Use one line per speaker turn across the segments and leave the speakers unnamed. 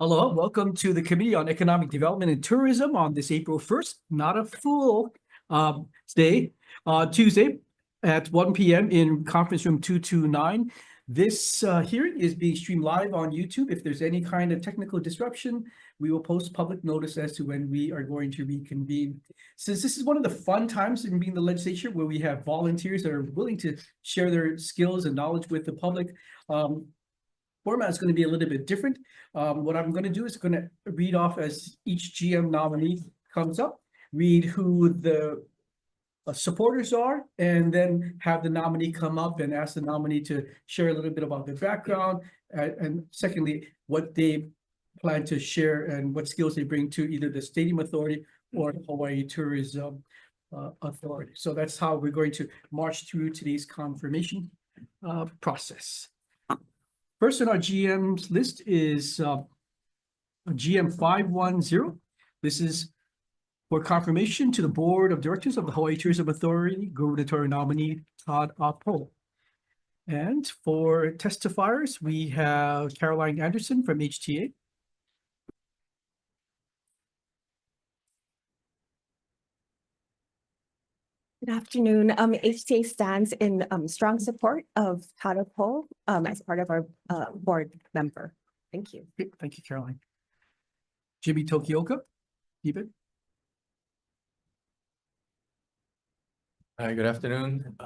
Hello, welcome to the Committee on Economic Development and Tourism on this April 1st, not a full day, Tuesday at 1 p.m. in conference room 229. This hearing is being streamed live on YouTube. If there's any kind of technical disruption, we will post public notice as to when we are going to reconvene. Since this is one of the fun times in being the legislature where we have volunteers that are willing to share their skills and knowledge with the public, format is going to be a little bit different. What I'm going to do is going to read off as each GM nominee comes up, read who the supporters are, and then have the nominee come up and ask the nominee to share a little bit about their background. And secondly, what they plan to share and what skills they bring to either the Stadium Authority or Hawaii Tourism Authority. So that's how we're going to march through today's confirmation process. First on our GM's list is GM 510. This is for confirmation to the Board of Directors of the Hawaii Tourism Authority, gubernatorial nominee Todd Apo. And for testifiers, we have Caroline Anderson from HTA.
Good afternoon. HTA stands in strong support of Todd Apo as part of our board member. Thank you.
Okay, thank you, Caroline. Jimmy Tokioka, David.
Hi, good afternoon.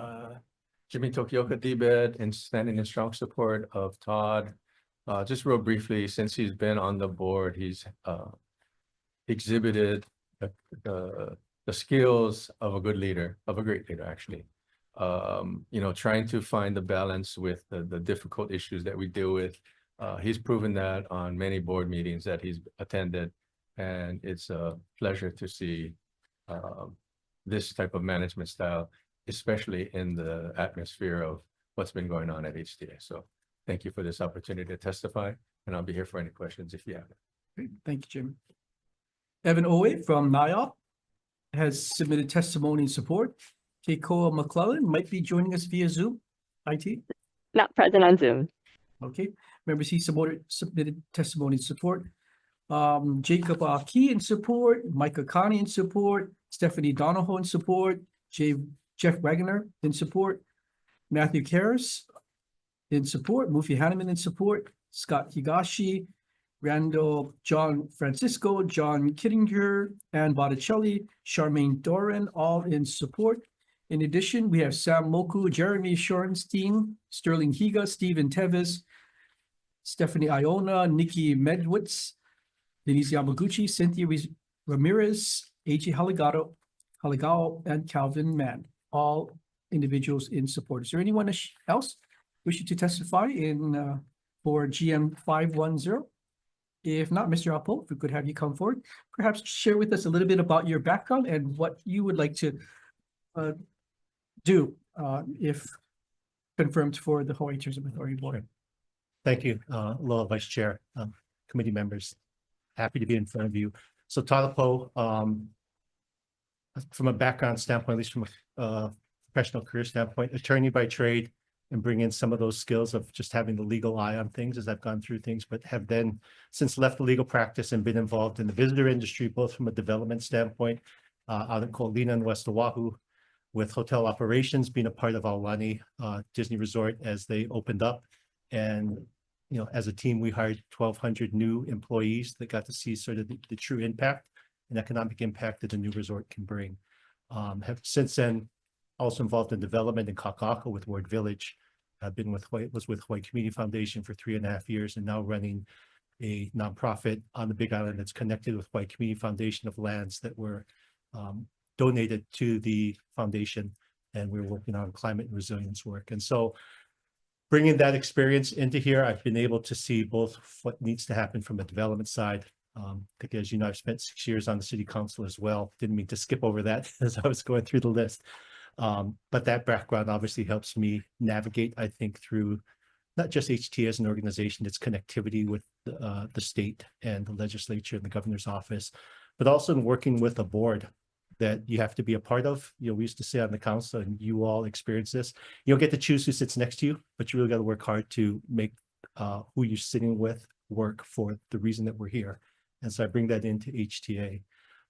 Jimmy Tokioka Debed, and standing in strong support of Todd. Just real briefly, since he's been on the board, he's exhibited the skills of a good leader, of a great leader, actually. Trying to find the balance with the difficult issues that we deal with. He's proven that on many board meetings that he's attended, and it's a pleasure to see this type of management style, especially in the atmosphere of what's been going on at HTA. So thank you for this opportunity to testify, and I'll be here for any questions if you have it.
Great. Thank you, Jim. Evan Owe from NIOP has submitted testimony in support. Keikoa McClellan might be joining us via Zoom. IT?
Not present on Zoom.
Okay. Members, he submitted testimony in support. Jacob Aki in support. Micah Connie in support. Stephanie Donahoe in support. Jeff Wagner in support. Matthew Karras in support. Mufi Hanneman in support. Scott Higashi. Randall John Francisco, John Kittinger, Ann Botticelli, Charmaine Doran, all in support. In addition, we have Sam Moku, Jeremy Shorenstein, Sterling Higa, Stephen Tevis, Stephanie Iona, Nikki Medwitz, Denise Yamaguchi, Cynthia Ramirez, A.J. Haligao, and Calvin Mann, all individuals in support. Is there anyone else wishing to testify in for GM 510? If not, Mr. Apo, if we could have you come forward, perhaps share with us a little bit about your background and what you would like to do if confirmed for the Hawaii Tourism Authority Board.
Thank you, Aloha Vice Chair, committee members. Happy to be in front of you. So Todd Apo, from a background standpoint, at least from a professional career standpoint, attorney by trade, and bring in some of those skills of just having the legal eye on things as I've gone through things, but have then since left the legal practice and been involved in the visitor industry, both from a development standpoint, out in Kolina and West Oahu, with hotel operations, being a part of Aulani Disney Resort as they opened up. And, as a team, we hired 1,200 new employees that got to see sort of the true impact and economic impact that the new resort can bring. Have since then also involved in development in Kaka'ako with Ward Village. I've been with Hawaii Community Foundation for 3.5 years, and now running a nonprofit on the Big Island that's connected with Hawaii Community Foundation of lands that were donated to the foundation, and we're working on climate and resilience work. And so bringing that experience into here, I've been able to see both what needs to happen from a development side. As you know, I've spent 6 years on the city council as well. Didn't mean to skip over that as I was going through the list. But that background obviously helps me navigate, I think, through not just HT as an organization, its connectivity with the state and the legislature and the governor's office, but also in working with a board that you have to be a part of. We used to say on the council, and you all experience this, you don't get to choose who sits next to you, but you really got to work hard to make who you're sitting with work for the reason that we're here. And so I bring that into HTA.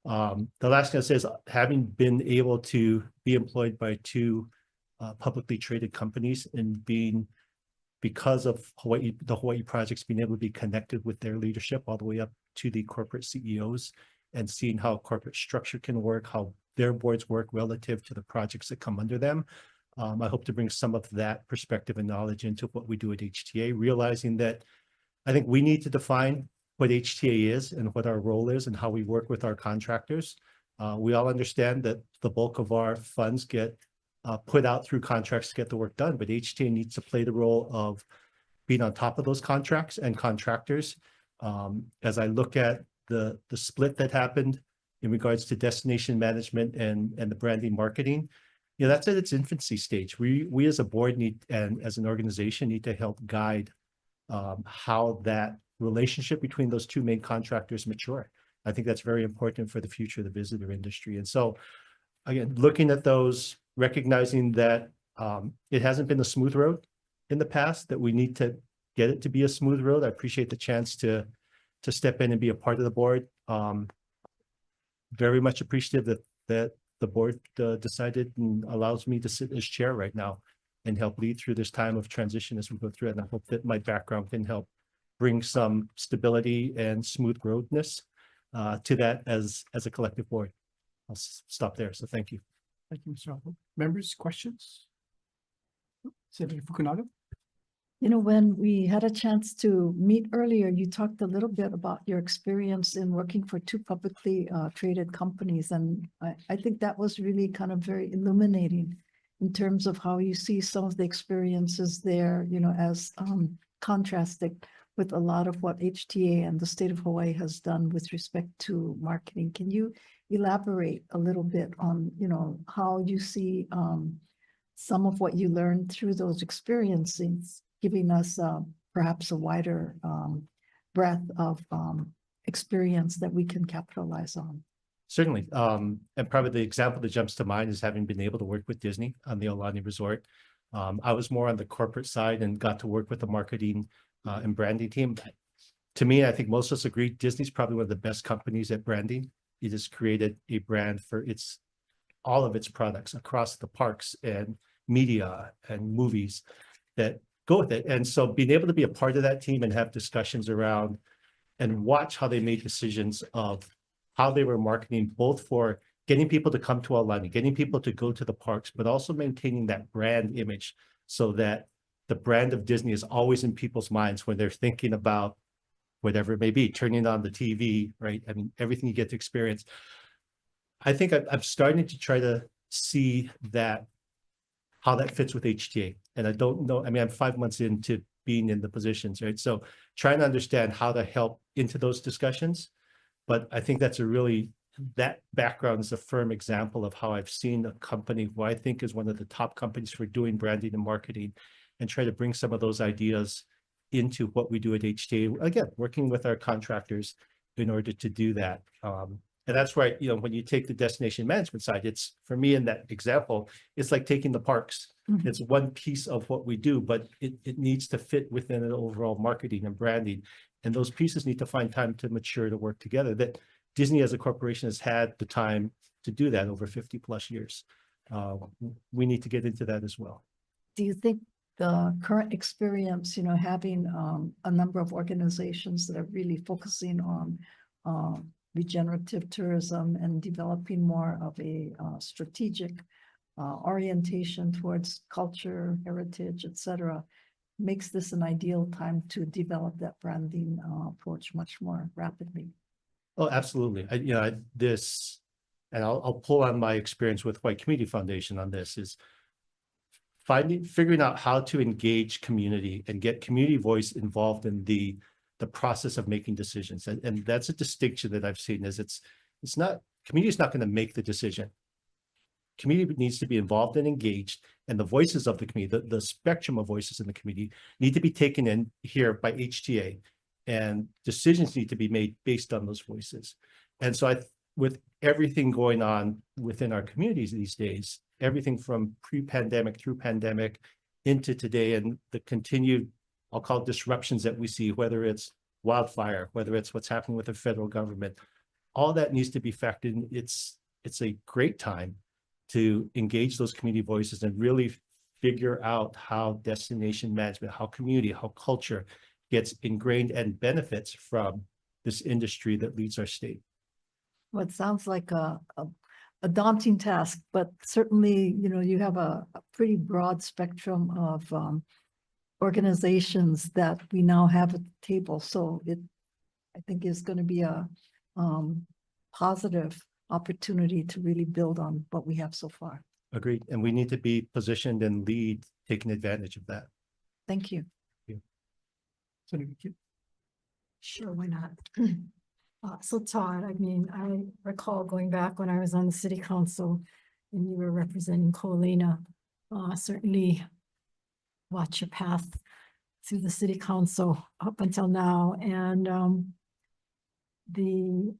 The last thing I say is having been able to be employed by two publicly traded companies and because of the Hawaii projects, being able to be connected with their leadership all the way up to the corporate CEOs and seeing how corporate structure can work, how their boards work relative to the projects that come under them. I hope to bring some of that perspective and knowledge into what we do at HTA, realizing that I think we need to define what HTA is and what our role is and how we work with our contractors. We all understand that the bulk of our funds get put out through contracts to get the work done, but HTA needs to play the role of being on top of those contracts and contractors. As I look at the split that happened in regards to destination management and the branding marketing, that's at its infancy stage. We as a board need, and as an organization, need to help guide how that relationship between those two main contractors mature. I think that's very important for the future of the visitor industry. And so, again, looking at those, recognizing that it hasn't been a smooth road in the past, that we need to get it to be a smooth road. I appreciate the chance to step in and be a part of the board. Very much appreciative that the board decided and allows me to sit as chair right now and help lead through this time of transition as we go through it. And I hope that my background can help bring some stability and smooth roadness to that as a collective board. I'll stop there. So thank you.
Thank you, Mr. Alvo. Members, questions? Senator Fukunaga?
When we had a chance to meet earlier, you talked a little bit about your experience in working for two publicly traded companies. And I think that was really kind of very illuminating in terms of how you see some of the experiences there, as contrasted with a lot of what HTA and the state of Hawaii has done with respect to marketing. Can you elaborate a little bit on, how you see some of what you learned through those experiences, giving us perhaps a wider breadth of experience that we can capitalize on?
Certainly. And probably the example that jumps to mind is having been able to work with Disney on the Aulani Resort. I was more on the corporate side and got to work with the marketing and branding team. To me, I think most of us agree, Disney's probably one of the best companies at branding. It has created a brand for all of its products across the parks and media and movies that go with it. And so being able to be a part of that team and have discussions around and watch how they made decisions of how they were marketing, both for getting people to come to Aulani, getting people to go to the parks, but also maintaining that brand image so that the brand of Disney is always in people's minds when they're thinking about whatever it may be, turning on the TV, right? I mean, everything you get to experience. I think I'm starting to try to see how that fits with HTA. And I don't know, I mean, I'm 5 months into being in the positions, right? So trying to understand how to help into those discussions. But I think that background is a firm example of how I've seen a company who I think is one of the top companies for doing branding and marketing, and try to bring some of those ideas into what we do at HTA. Again, working with our contractors in order to do that. And that's why, when you take the destination management side, it's, for me in that example, it's like taking the parks. Mm-hmm. It's one piece of what we do, but it needs to fit within an overall marketing and branding. And those pieces need to find time to mature, to work together. That Disney as a corporation has had the time to do that over 50 plus years. We need to get into that as well.
Do you think the current experience, having a number of organizations that are really focusing on regenerative tourism and developing more of a strategic orientation towards culture, heritage, etc., makes this an ideal time to develop that branding approach much more rapidly?
Oh, absolutely. I'll pull on my experience with Hawaii Community Foundation on this, is figuring out how to engage community and get community voice involved in the process of making decisions. And that's a distinction that I've seen, is community is not going to make the decision. Community needs to be involved and engaged, and the voices of the community, the spectrum of voices in the community, need to be taken in here by HTA, and decisions need to be made based on those voices. And so with everything going on within our communities these days, everything from pre-pandemic through pandemic into today, and the continued, I'll call it, disruptions that we see, whether it's wildfire, whether it's what's happening with the federal government, all that needs to be factored in. It's a great time to engage those community voices and really figure out how destination management, how community, how culture gets ingrained and benefits from this industry that leads our state.
Well, it sounds like a daunting task, but certainly, you know, you have a pretty broad spectrum of organizations that we now have at the table. So I think is going to be a positive opportunity to really build on what we have so far.
Agreed. And we need to be positioned and lead, taking advantage of that.
Thank you.
Senator McHugh.
Sure, why not? So Todd, I mean, I recall going back when I was on the city council and you were representing Colina. Certainly watch your path through the city council up until now. And the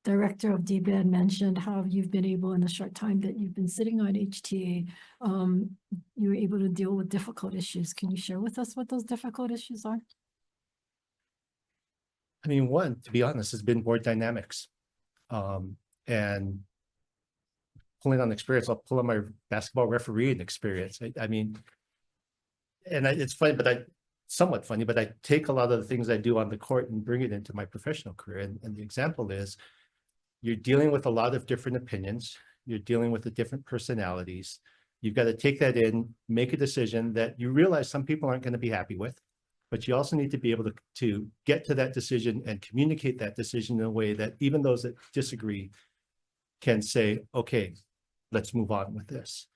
director of DBED mentioned how you've been able in the short time that you've been sitting on HTA, you were able to deal with difficult issues. Can you share with us what those difficult issues are?
I mean, one, to be honest, has been board dynamics. And pulling on experience, I'll pull on my basketball refereeing experience. I mean, and it's funny, but somewhat funny, but I take a lot of the things I do on the court and bring it into my professional career. And the example is, you're dealing with a lot of different opinions. You're dealing with the different personalities. You've got to take that in, make a decision that you realize some people aren't going to be happy with, but you also need to be able to get to that decision and communicate that decision in a way that even those that disagree can say, okay, let's move on with this.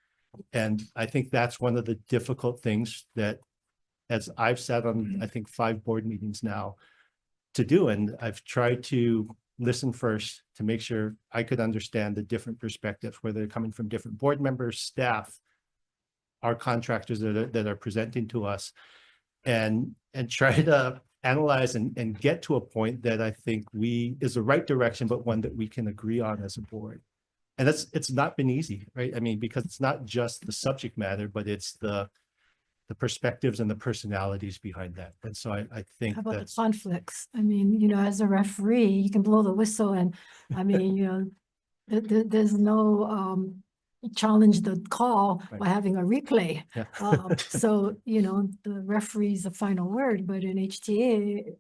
And I think that's one of the difficult things that, as I've sat on, I think 5 board meetings now to do, and I've tried to listen first to make sure I could understand the different perspectives, whether they're coming from different board members, staff, our contractors that are presenting to us, and try to analyze and get to a point that I think is the right direction, but one that we can agree on as a board. And it's not been easy, right? I mean, because it's not just the subject matter, but it's the perspectives and the personalities behind that. And so I think
How about the
that's
conflicts? I mean, you know, as a referee, you can blow the whistle and, I mean, you know, there's no challenge the call
Right.
by having a replay.
Yeah.
So, you know, the referee's the final word, but in HTA,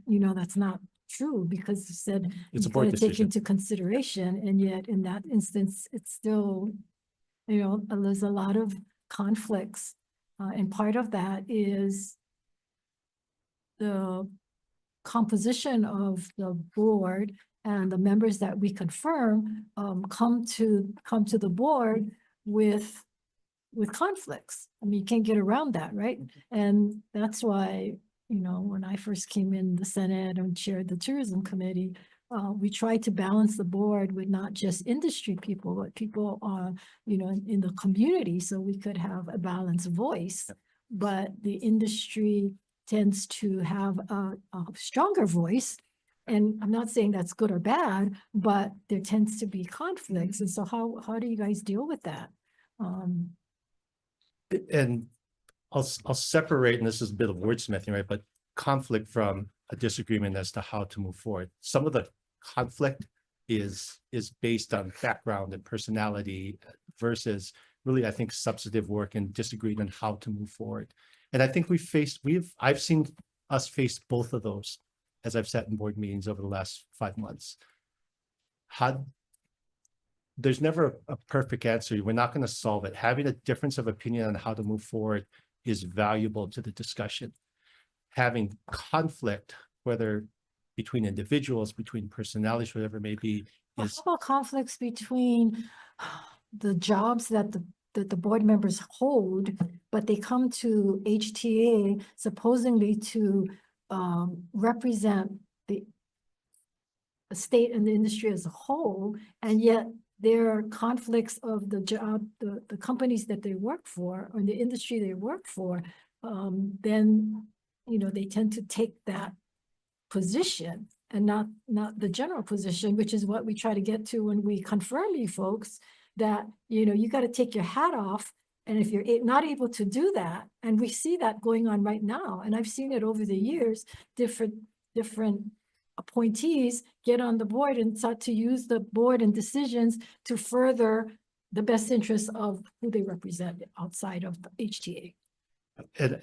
you know, that's not true because you said
It's a
you
board
gotta take
decision.
into consideration, and yet in that instance, it's still, you know, there's a lot of conflicts. And part of that is the composition of the board and the members that we confirm come to the board with conflicts. I mean, you can't get around that, right? And that's why, you know, when I first came in the Senate and chaired the tourism committee, we tried to balance the board with not just industry people, but people, you know, in the community, so we could have a balanced voice. But the industry tends to have a stronger voice. And I'm not saying that's good or bad, but there tends to be conflicts. And so how do you guys deal with that?
And I'll separate, and this is a bit of wordsmithing, right? But conflict from a disagreement as to how to move forward. Some of the conflict is based on background and personality versus really, I think, substantive work and disagreeing on how to move forward. And I think I've seen us face both of those as I've sat in board meetings over the last 5 months. There's never a perfect answer. We're not going to solve it. Having a difference of opinion on how to move forward is valuable to the discussion. Having conflict, whether between individuals, between personalities, whatever it may be,
Well, how about conflicts between the jobs that the board members hold, but they come to HTA supposedly to represent the state and the industry as a whole, and yet there are conflicts of the job, the companies that they work for, or the industry they work for, then, you know, they tend to take that position and not the general position, which is what we try to get to when we confirm you folks that, you know, you got to take your hat off. And if you're not able to do that, and we see that going on right now, and I've seen it over the years, different different appointees get on the board and start to use the board and decisions to further the best interests of who they represent outside of the HTA.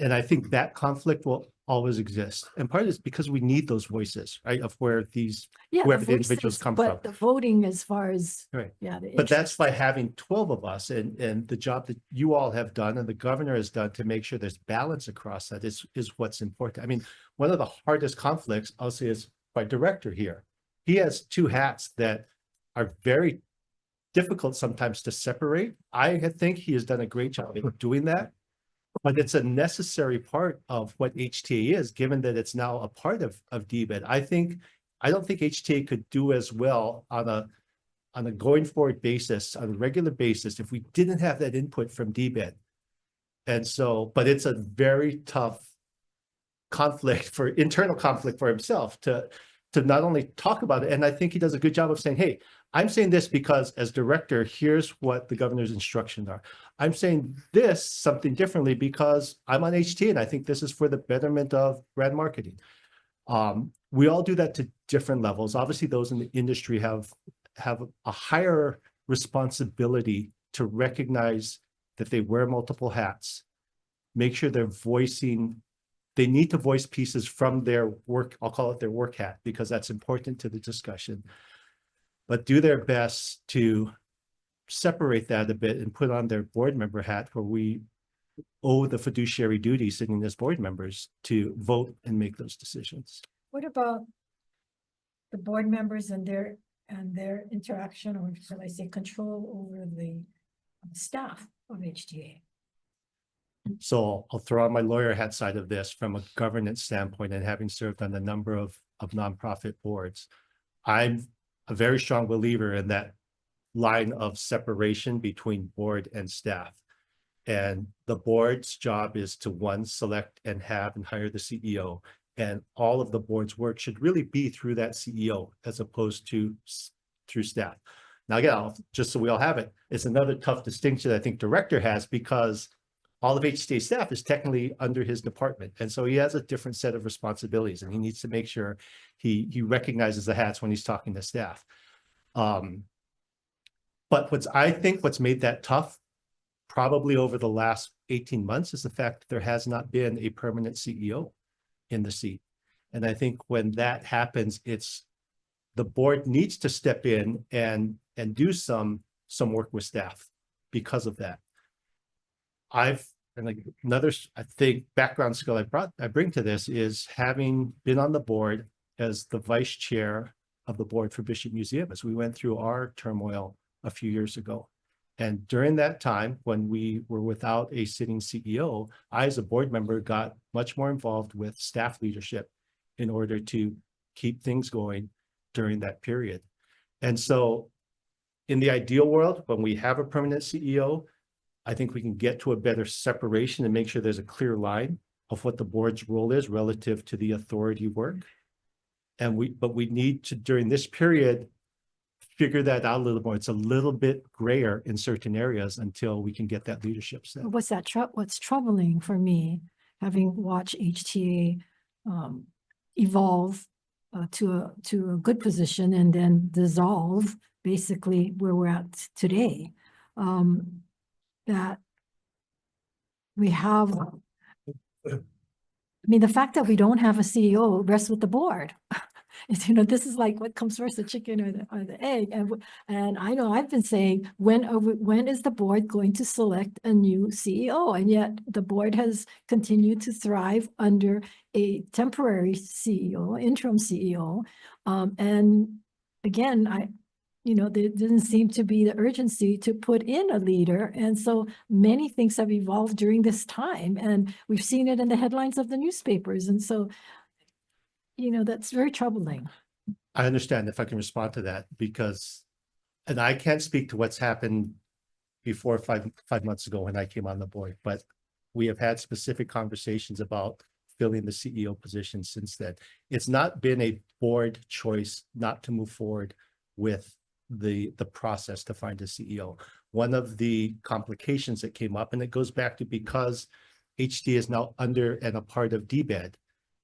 And I think that conflict will always exist. And part of it is because we need those voices, right, of where these,
Yeah,
wherever the individuals
voices,
come
but
from.
the voting as far as,
Right.
yeah. the
But that's
interests.
by having 12 of us and the job that you all have done and the governor has done to make sure there's balance across that is what's important. I mean, one of the hardest conflicts I'll say is my director here. He has two hats that are very difficult sometimes to separate. I think he has done a great job of doing that. But it's a necessary part of what HTA is, given that it's now a part of DBED. I don't think HTA could do as well on a going forward basis, on a regular basis, if we didn't have that input from DBED. And so, but it's a very tough internal conflict for himself to not only talk about it, and I think he does a good job of saying, hey, I'm saying this because as director, here's what the governor's instructions are. I'm saying this something differently because I'm on HT and I think this is for the betterment of brand marketing. We all do that to different levels. Obviously, those in the industry have a higher responsibility to recognize that they wear multiple hats, make sure they need to voice pieces from their work, I'll call it their work hat, because that's important to the discussion, but do their best to separate that a bit and put on their board member hat, where we owe the fiduciary duty sitting as board members to vote and make those decisions.
What about the board members and their interaction, or shall I say control over the staff of HTA?
So I'll throw on my lawyer hat side of this from a governance standpoint, and having served on a number of nonprofit boards, I'm a very strong believer in that line of separation between board and staff. And the board's job is to, one, select and have and hire the CEO. And all of the board's work should really be through that CEO as opposed to through staff. Now, again, just so we all have it, it's another tough distinction I think director has, because all of HTA staff is technically under his department. And so he has a different set of responsibilities, and he needs to make sure he recognizes the hats when he's talking to staff. But I think what's made that tough probably over the last 18 months is the fact that there has not been a permanent CEO in the seat. And I think when that happens, the board needs to step in and do some work with staff because of that. Another, I think, background skill I bring to this is having been on the board as the vice chair of the board for Bishop Museum as we went through our turmoil a few years ago. And during that time, when we were without a sitting CEO, I, as a board member, got much more involved with staff leadership in order to keep things going during that period. And so in the ideal world, when we have a permanent CEO, I think we can get to a better separation and make sure there's a clear line of what the board's role is relative to the authority work. But we need to, during this period, figure that out a little more. It's a little bit grayer in certain areas until we can get that leadership set.
What's troubling for me, having watched HTA evolve to a good position and then dissolve basically where we're at today, that we have, I mean, the fact that we don't have a CEO rests with the board. It's, this is like what comes first, the chicken or the egg. And I know I've been saying, when is the board going to select a new CEO? And yet the board has continued to thrive under a temporary CEO, interim CEO. And again, there didn't seem to be the urgency to put in a leader. And so many things have evolved during this time, and we've seen it in the headlines of the newspapers. And so, that's very troubling.
I understand, if I can respond to that, and I can't speak to what's happened before five months ago when I came on the board, but we have had specific conversations about filling the CEO position since then. It's not been a board choice not to move forward with the process to find a CEO. One of the complications that came up, and it goes back to because HT is now under and a part of DBED,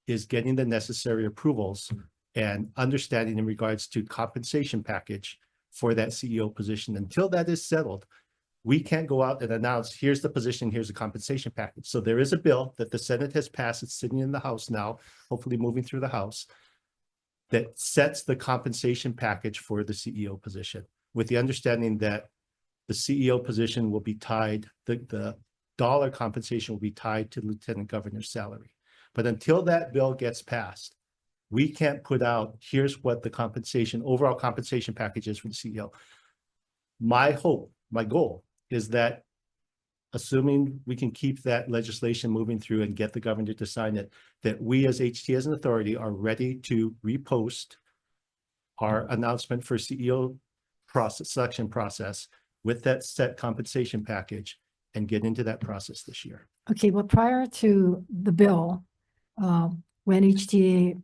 is getting the necessary approvals and understanding in regards to compensation package for that CEO position. Until that is settled, we can't go out and announce, here's the position, here's the compensation package. So there is a bill that the Senate has passed, it's sitting in the House now, hopefully moving through the House, that sets the compensation package for the CEO position, with the understanding that the CEO position will be tied, the dollar compensation will be tied to Lieutenant Governor's salary. But until that bill gets passed, we can't put out, here's what the compensation, overall compensation package is for the CEO. My hope, my goal is that, assuming we can keep that legislation moving through and get the governor to sign it, that we as HT as an authority are ready to repost our announcement for CEO selection process with that set compensation package and get into that process this year.
Okay, well, prior to the bill, when HTA,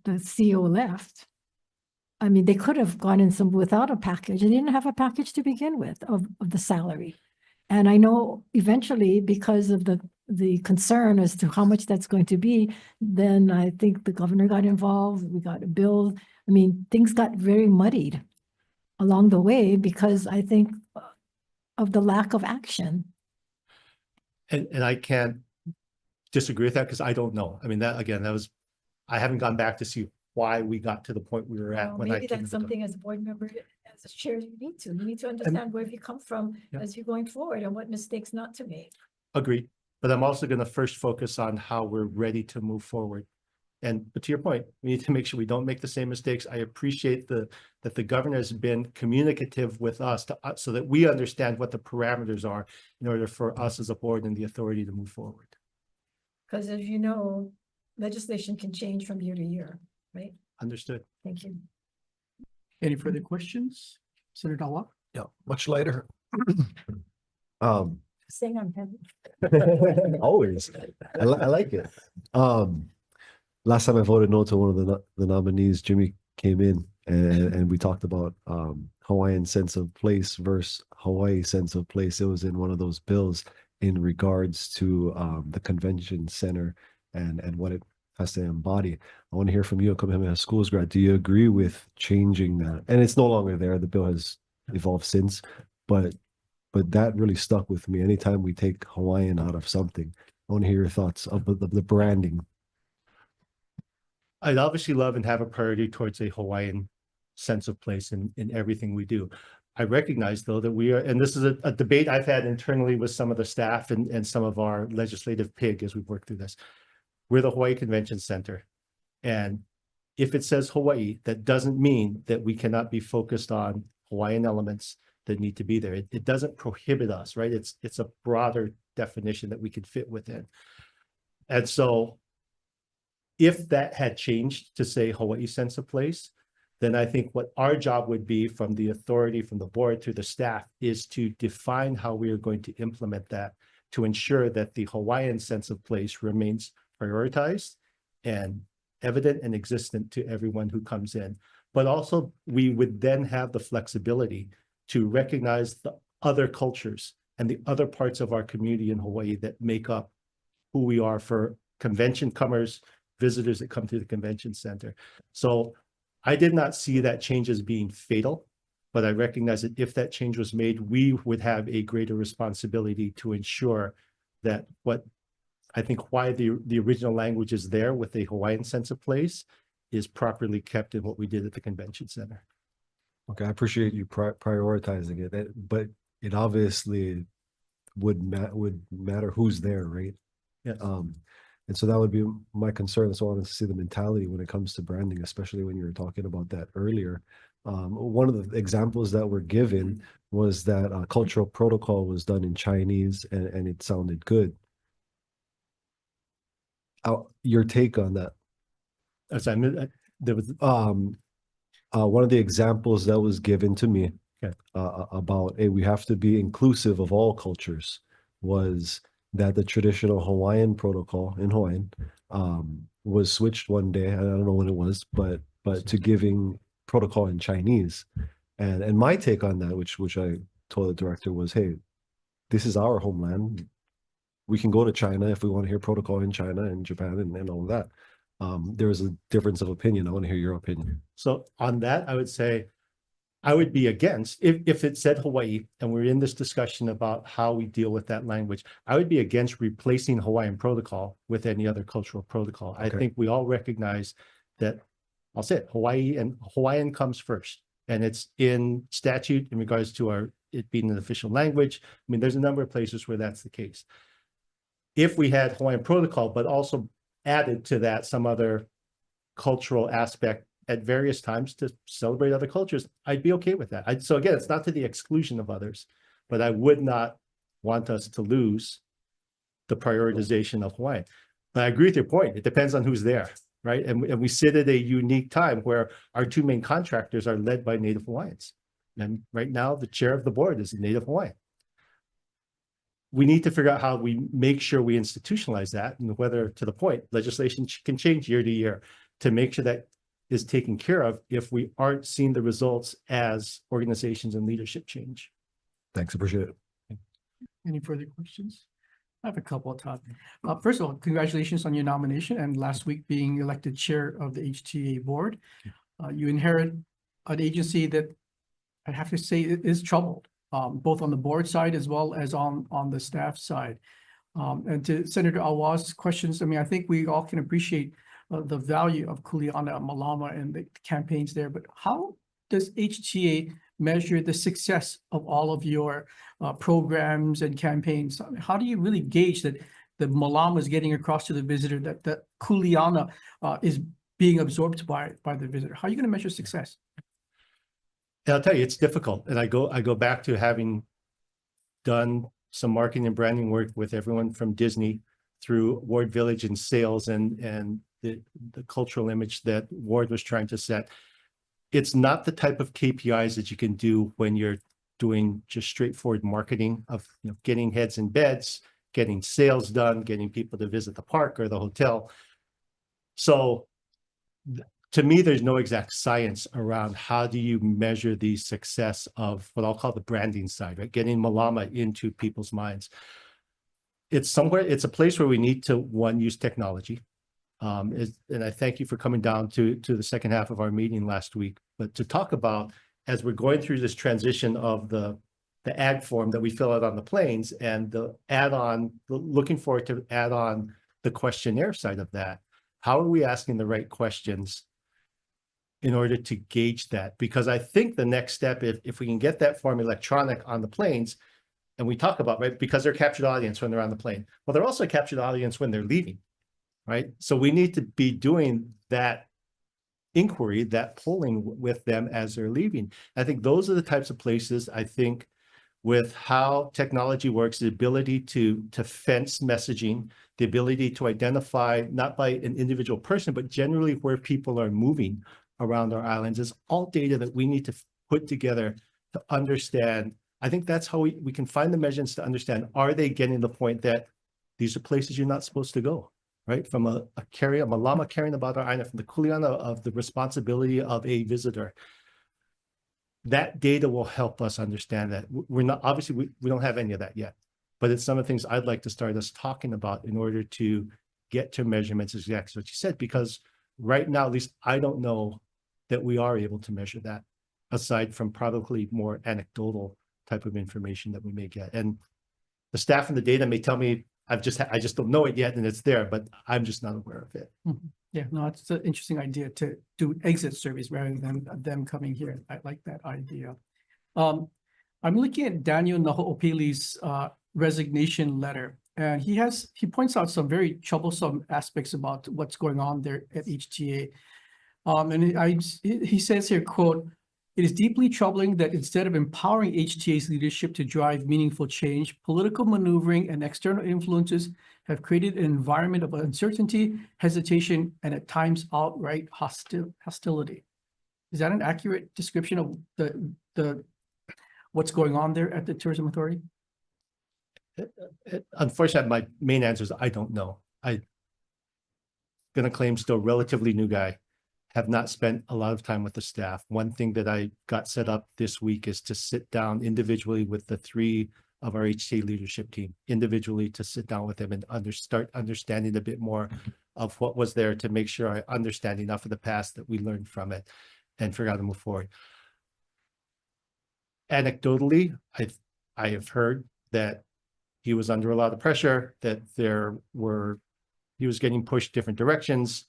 the CEO left, I mean, they could have gone in some without a package. They didn't have a package to begin with of the salary. And I know eventually, because of the concern as to how much that's going to be, then I think the governor got involved, we got a bill. I mean, things got very muddied along the way because I think of the lack of action.
And I can't disagree with that because I don't know. I mean, that again, I haven't gone back to see why we got to the point we were at when I
Maybe
came.
that's something as a board member, as a chair, you need to understand where you come from
Yeah.
as you're going forward and what mistakes not to make.
Agreed. But I'm also going to first focus on how we're ready to move forward. But to your point, we need to make sure we don't make the same mistakes. I appreciate that the governor has been communicative with us so that we understand what the parameters are in order for us as a board and the authority to move forward.
Because as you know, legislation can change from year to year, right?
Understood.
Thank you.
Any further questions? Senator Dawa?
Yeah, much lighter.
Saying I'm heavy.
Always. I like it. Last time I voted no to one of the nominees, Jimmy came in and we talked about Hawaiian sense of place versus Hawaii sense of place. It was in one of those bills in regards to the convention center and what it has to embody. I want to hear from you, Kamehameha Schools grad. Do you agree with changing that? And it's no longer there. The bill has evolved since, but that really stuck with me. Anytime we take Hawaiian out of something, I want to hear your thoughts of the branding.
I'd obviously love and have a priority towards a Hawaiian sense of place in everything we do. I recognize, though, that we are, and this is a debate I've had internally with some of the staff and some of our legislative pig as we've worked through this. We're the Hawaii Convention Center. And if it says Hawaii, that doesn't mean that we cannot be focused on Hawaiian elements that need to be there. It doesn't prohibit us, right? It's a broader definition that we could fit within. And so if that had changed to say Hawaii sense of place, then I think what our job would be from the authority, from the board to the staff, is to define how we are going to implement that to ensure that the Hawaiian sense of place remains prioritized and evident and existent to everyone who comes in. But also we would then have the flexibility to recognize the other cultures and the other parts of our community in Hawaii that make up who we are for convention comers, visitors that come to the convention center. So I did not see that change as being fatal, but I recognize that if that change was made, we would have a greater responsibility to ensure that what I think why the original language is there with a Hawaiian sense of place is properly kept in what we did at the convention center.
Okay, I appreciate you prioritizing it, but it obviously would matter who's there, right?
Yes.
And so that would be my concern. So I wanted to see the mentality when it comes to branding, especially when you were talking about that earlier. One of the examples that were given was that cultural protocol was done in Chinese and it sounded good. Your take on that?
As I mean, there was
one of the examples that was given to me about we have to be inclusive of all cultures was that the traditional Hawaiian protocol in Hawaiian was switched one day. I don't know when it was, but to giving protocol in Chinese. And my take on that, which I told the director was, hey, this is our homeland. we can go to China if we want to hear protocol in China and Japan and all of that. There is a difference of opinion. I want to hear your opinion.
So on that, I would say, I would be against, if it said Hawaii and we're in this discussion about how we deal with that language, I would be against replacing Hawaiian protocol with any other cultural protocol. I
Okay.
think we all recognize that, I'll say it, Hawaii and Hawaiian comes first. And it's in statute in regards to it being an official language. I mean, there's a number of places where that's the case. If we had Hawaiian protocol, but also added to that some other cultural aspect at various times to celebrate other cultures, I'd be okay with that. So again, it's not to the exclusion of others, but I would not want us to lose the prioritization of Hawaiian. But I agree with your point. It depends on who's there, right? And we sit at a unique time where our two main contractors are led by Native Hawaiians. And right now, the chair of the board is a Native Hawaiian. We need to figure out how we make sure we institutionalize that, and whether, to the point, legislation can change year to year to make sure that is taken care of if we aren't seeing the results as organizations and leadership change.
Thanks, appreciate it.
Any further questions? I have a couple, Todd. First of all, congratulations on your nomination and last week being elected chair of the HTA board. You inherit an agency that I have to say is troubled, both on the board side as well as on the staff side. And to Senator Awa's questions, I mean, I think we all can appreciate the value of Kuleana and Malama and the campaigns there, but how does HTA measure the success of all of your programs and campaigns? How do you really gauge that the Malama is getting across to the visitor, that Kuleana is being absorbed by the visitor? How are you going to measure success?
And I'll tell you, it's difficult. And I go back to having done some marketing and branding work with everyone from Disney through Ward Village and sales and the cultural image that Ward was trying to set. It's not the type of KPIs that you can do when you're doing just straightforward marketing of, you know, getting heads in beds, getting sales done, getting people to visit the park or the hotel. So to me, there's no exact science around how do you measure the success of what I'll call the branding side, right? Getting Malama into people's minds. It's a place where we need to, one, use technology. And I thank you for coming down to the second half of our meeting last week, but to talk about, as we're going through this transition of the ag form that we fill out on the planes and the add-on, looking forward to add on the questionnaire side of that. How are we asking the right questions in order to gauge that? Because I think the next step, if we can get that form electronic on the planes, and we talk about, right, because they're captured audience when they're on the plane. Well, they're also a captured audience when they're leaving. Right? So we need to be doing that inquiry, that polling with them as they're leaving. I think those are the types of places, I think, with how technology works, the ability to fence messaging, the ability to identify, not by an individual person, but generally where people are moving around our islands, is all data that we need to put together to understand. I think that's how we can find the measurements to understand, are they getting to the point that these are places you're not supposed to go? Right, from a Malama caring about our island, from the Kuleana of the responsibility of a visitor. That data will help us understand that. We're not, obviously, we don't have any of that yet, but it's some of the things I'd like to start us talking about in order to get to measurements, exactly what you said, because right now, at least I don't know that we are able to measure that, aside from probably more anecdotal type of information that we may get. And the staff and the data may tell me, I just don't know it yet, and it's there, but I'm just not aware of it.
Yeah, no, it's an interesting idea to do exit surveys rather than them coming here. I like that idea. I'm looking at Daniel Naho'opili's resignation letter, and he points out some very troublesome aspects about what's going on there at HTA. And he says here, quote, "It is deeply troubling that instead of empowering HTA's leadership to drive meaningful change, political maneuvering and external influences have created an environment of uncertainty, hesitation, and at times outright hostility." Is that an accurate description of the what's going on there at the Tourism Authority?
Unfortunately, my main answer is I don't know. I'm going to claim still relatively new guy. Have not spent a lot of time with the staff. One thing that I got set up this week is to sit down individually with the 3 of our HTA leadership team individually to sit down with them and start understanding a bit more of what was there to make sure I understand enough of the past that we learned from it and figure out how to move forward. Anecdotally, I have heard that he was under a lot of pressure, that he was getting pushed different directions.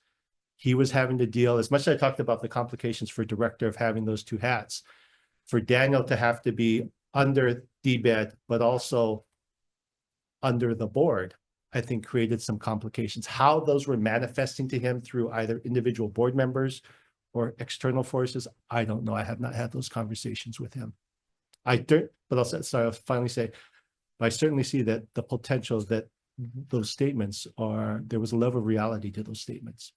He was having to deal, as much as I talked about the complications for director of having those two hats, for Daniel to have to be under DBED, but also under the board, I think created some complications. How those were manifesting to him through either individual board members or external forces, I don't know. I have not had those conversations with him. I'll finally say, I certainly see that the potential that those statements there was a level of reality to those statements.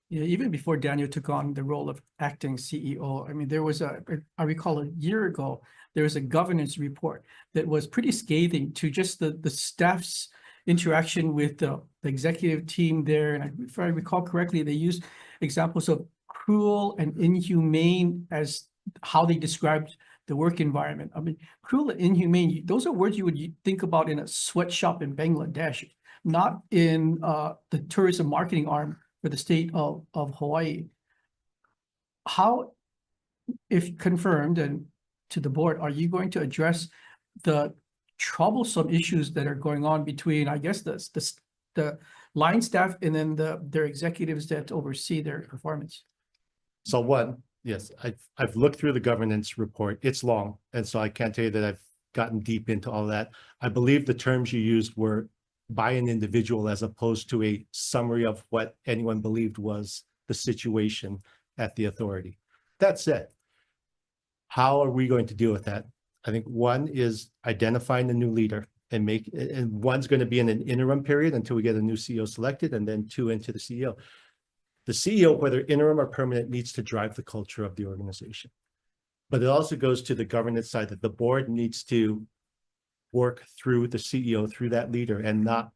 Yeah, even before Daniel took on the role of acting CEO, I mean, there was I recall a year ago, there was a governance report that was pretty scathing to just the staff's interaction with the executive team there. And if I recall correctly, they used examples of cruel and inhumane as how they described the work environment. I mean, cruel and inhumane, those are words you would think about in a sweatshop in Bangladesh, not in the tourism marketing arm for the state of Hawaii. How, if confirmed and to the board, are you going to address the troublesome issues that are going on between, I guess, the line staff and then their executives that oversee their performance?
So one, yes, I've looked through the governance report. It's long, and so I can't tell you that I've gotten deep into all that. I believe the terms you used were by an individual as opposed to a summary of what anyone believed was the situation at the authority. That said, how are we going to deal with that? I think one is identifying the new leader and one's going to be in an interim period until we get a new CEO selected, and then two into the CEO. The CEO, whether interim or permanent, needs to drive the culture of the organization. But it also goes to the governance side that the board needs to work through the CEO, through that leader, and not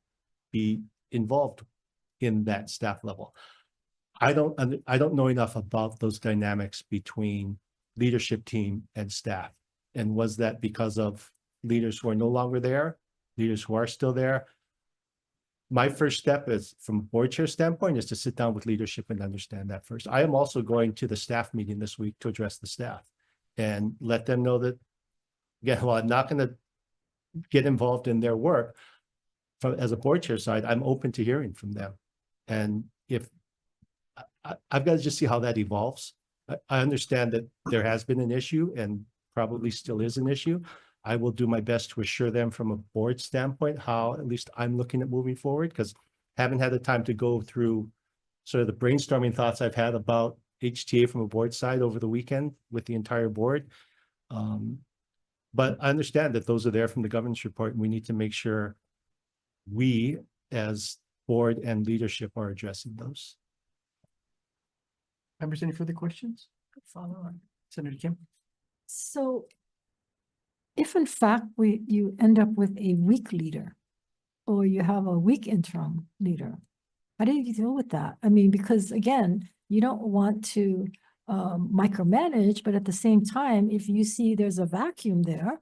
be involved in that staff level. I don't know enough about those dynamics between leadership team and staff. And was that because of leaders who are no longer there, leaders who are still there? My first step is, from a board chair standpoint, is to sit down with leadership and understand that first. I am also going to the staff meeting this week to address the staff and let them know that, again, while I'm not going to get involved in their work, as a board chair side, I'm open to hearing from them. And if I've got to just see how that evolves. I understand that there has been an issue and probably still is an issue. I will do my best to assure them from a board standpoint how at least I'm looking at moving forward, because I haven't had the time to go through sort of the brainstorming thoughts I've had about HTA from a board side over the weekend with the entire board. But I understand that those are there from the governance report, and we need to make sure we as board and leadership are addressing those.
Members, any further questions? Follow on. Senator Kim.
So if in fact you end up with a weak leader, or you have a weak interim leader, how do you deal with that? I mean, because again, you don't want to micromanage, but at the same time, if you see there's a vacuum there,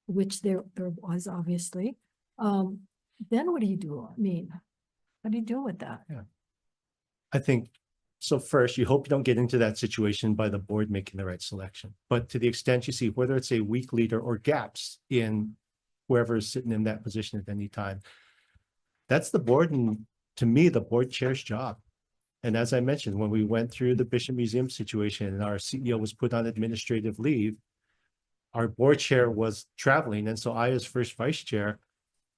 which there was obviously, then what do you do? I mean, how do you deal with that?
Yeah, I think so. First, you hope you don't get into that situation by the board making the right selection. But to the extent you see, whether it's a weak leader or gaps in whoever is sitting in that position at any time, that's the board, and to me, the board chair's job. And as I mentioned, when we went through the Bishop Museum situation and our CEO was put on administrative leave, our board chair was traveling. And so I, as first vice chair,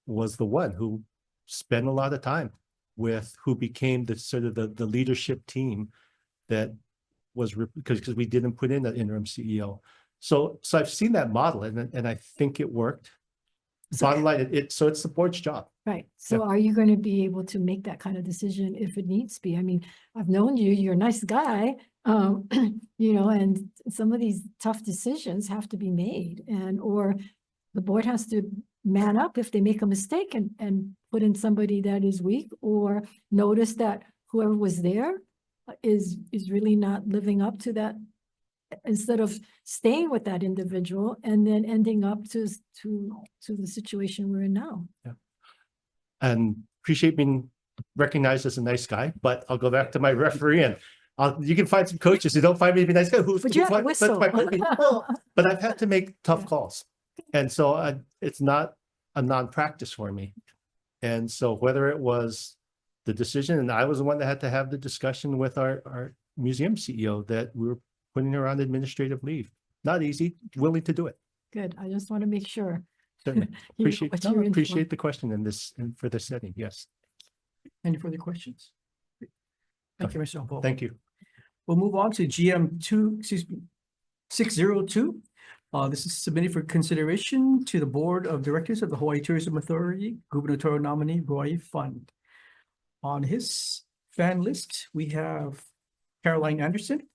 was the one who spent a lot of time with who became the sort of the leadership team that was, because we didn't put in an interim CEO. So I've seen that model, and I think it worked. Bottom line, so it's the board's job.
Right. So are you going to be able to make that kind of decision if it needs to be? I mean, I've known you, you're a nice guy, you know, and some of these tough decisions have to be made, or the board has to man up if they make a mistake and put in somebody that is weak, or notice that whoever was there is really not living up to that instead of staying with that individual and then ending up to the situation we're in now.
And appreciate being recognized as a nice guy, but I'll go back to my referee and you can find some coaches who don't find me to be a nice guy.
But you have a whistle.
But I've had to make tough calls. And so it's not a non-practice for me. And so whether it was the decision, and I was the one that had to have the discussion with our museum CEO that we were putting her on administrative leave. Not easy, willing to do it.
Good. I just want to make sure.
Certainly.
You know
Appreciate,
what
no,
you're in for.
appreciate the question in this, and for this setting. Yes.
Any further questions? Thank you, Mr. Hoppo.
Thank you.
We'll move on to GM 602. This is submitted for consideration to the Board of Directors of the Hawaii Tourism Authority gubernatorial nominee Hawaii Fund. On his fan list, we have Caroline Anderson.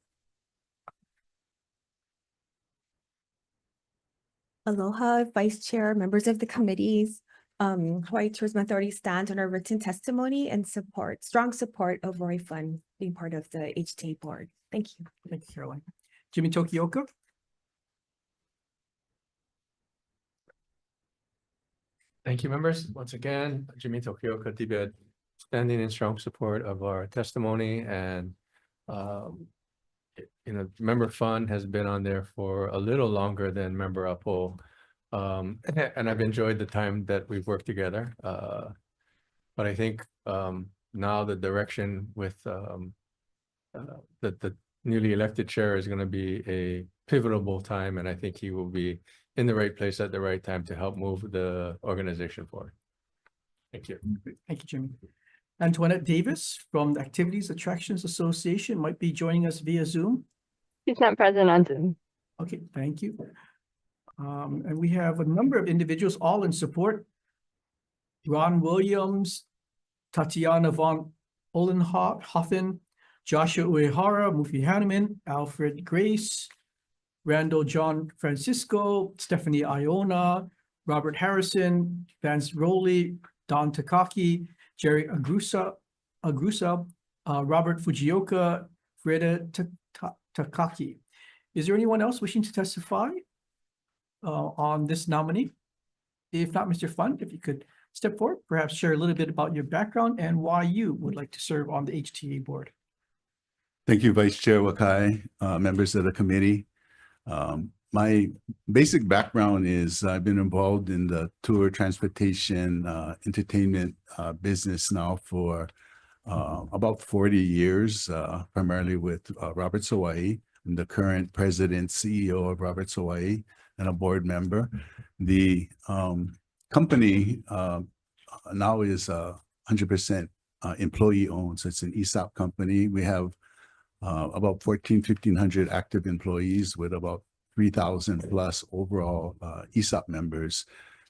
Aloha, Vice Chair, members of the committees. Hawaii Tourism Authority stands on our written testimony and strong support of Hawaii Fund being part of the HTA board. Thank you.
Thank you, Caroline. Jimmy Tokioka.
Thank you, members. Once again, Jimmy Tokioka, Tibet, standing in strong support of our testimony, and Member Fund has been on there for a little longer than Member Apo. And I've enjoyed the time that we've worked together. But I think now the direction with the newly elected chair is going to be a pivotal time, and I think he will be in the right place at the right time to help move the organization forward. Thank you.
Thank you, Jimmy. Antoinette Davis from the Activities Attractions Association might be joining us via Zoom.
She's not present on Zoom.
Okay, thank you. And we have a number of individuals all in support. Ron Williams, Tatiana von Olenhoffen, Joshua Uehara, Mufi Hanneman, Alfred Grace, Randall John Francisco, Stephanie Iona, Robert Harrison, Vance Rowley, Don Takaki, Jerry Agrusa, Robert Fujioka, Freda Takaki. Is there anyone else wishing to testify on this nominee? If not, Mr. Fund, if you could step forward, perhaps share a little bit about your background and why you would like to serve on the HTA board.
Thank you, Vice Chair Wakai, members of the committee. My basic background is I've been involved in the tour, transportation, entertainment business now for about 40 years, primarily with Roberts Hawai'i. I'm the current president, CEO of Roberts Hawai'i, and a board member. The company now is 100% employee owned, so it's an ESOP company. We have about 1,500 active employees with about 3,000 plus overall ESOP members.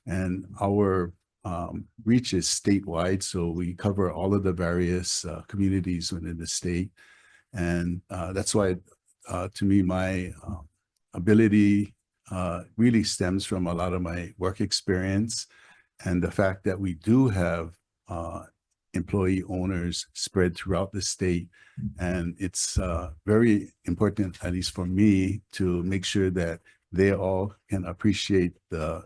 And our reach is statewide, so we cover all of the various communities within the state. And that's why, to me, my ability really stems from a lot of my work experience and the fact that we do have employee owners spread throughout the state. And it's very important, at least for me, to make sure that they all can appreciate the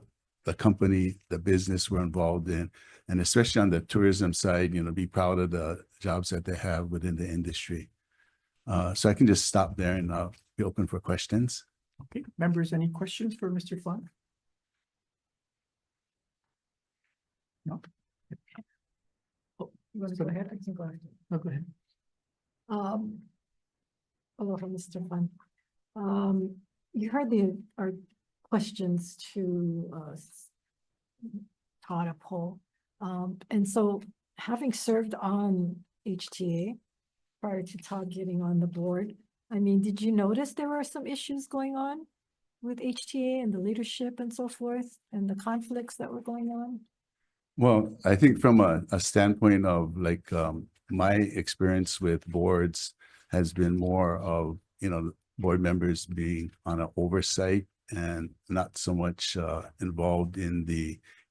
company, the business we're involved in, and especially on the tourism side, be proud of the jobs that they have within the industry. So I can just stop there and I'll be open for questions.
Okay, members, any questions for Mr. Fund? No? Oh, you want to go ahead? I can go ahead. No, go ahead.
Aloha, Mr. Fun. You heard our questions to Todd Uphold. And so having served on HTA prior to Todd getting on the board, I mean, did you notice there were some issues going on with HTA and the leadership and so forth, and the conflicts that were going on?
Well, I think from a standpoint of like my experience with boards has been more of, board members being on an oversight and not so much involved in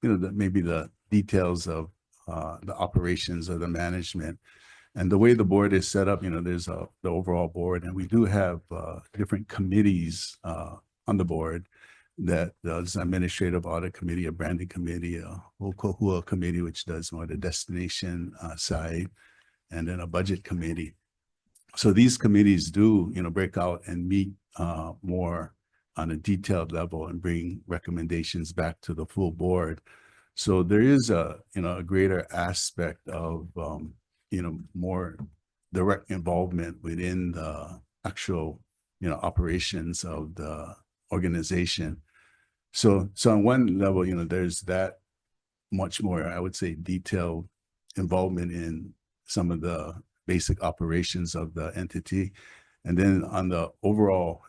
maybe the details of the operations or the management. And the way the board is set up, there's the overall board, and we do have different committees on the board that does administrative audit committee, a branding committee, a Ho'oku'ua committee, which does more the destination side, and then a budget committee. So these committees do, break out and meet more on a detailed level and bring recommendations back to the full board. So there is a greater aspect of, more direct involvement within the actual, operations of the organization. So on one level, there's that much more, I would say, detailed involvement in some of the basic operations of the entity. And then on the overall,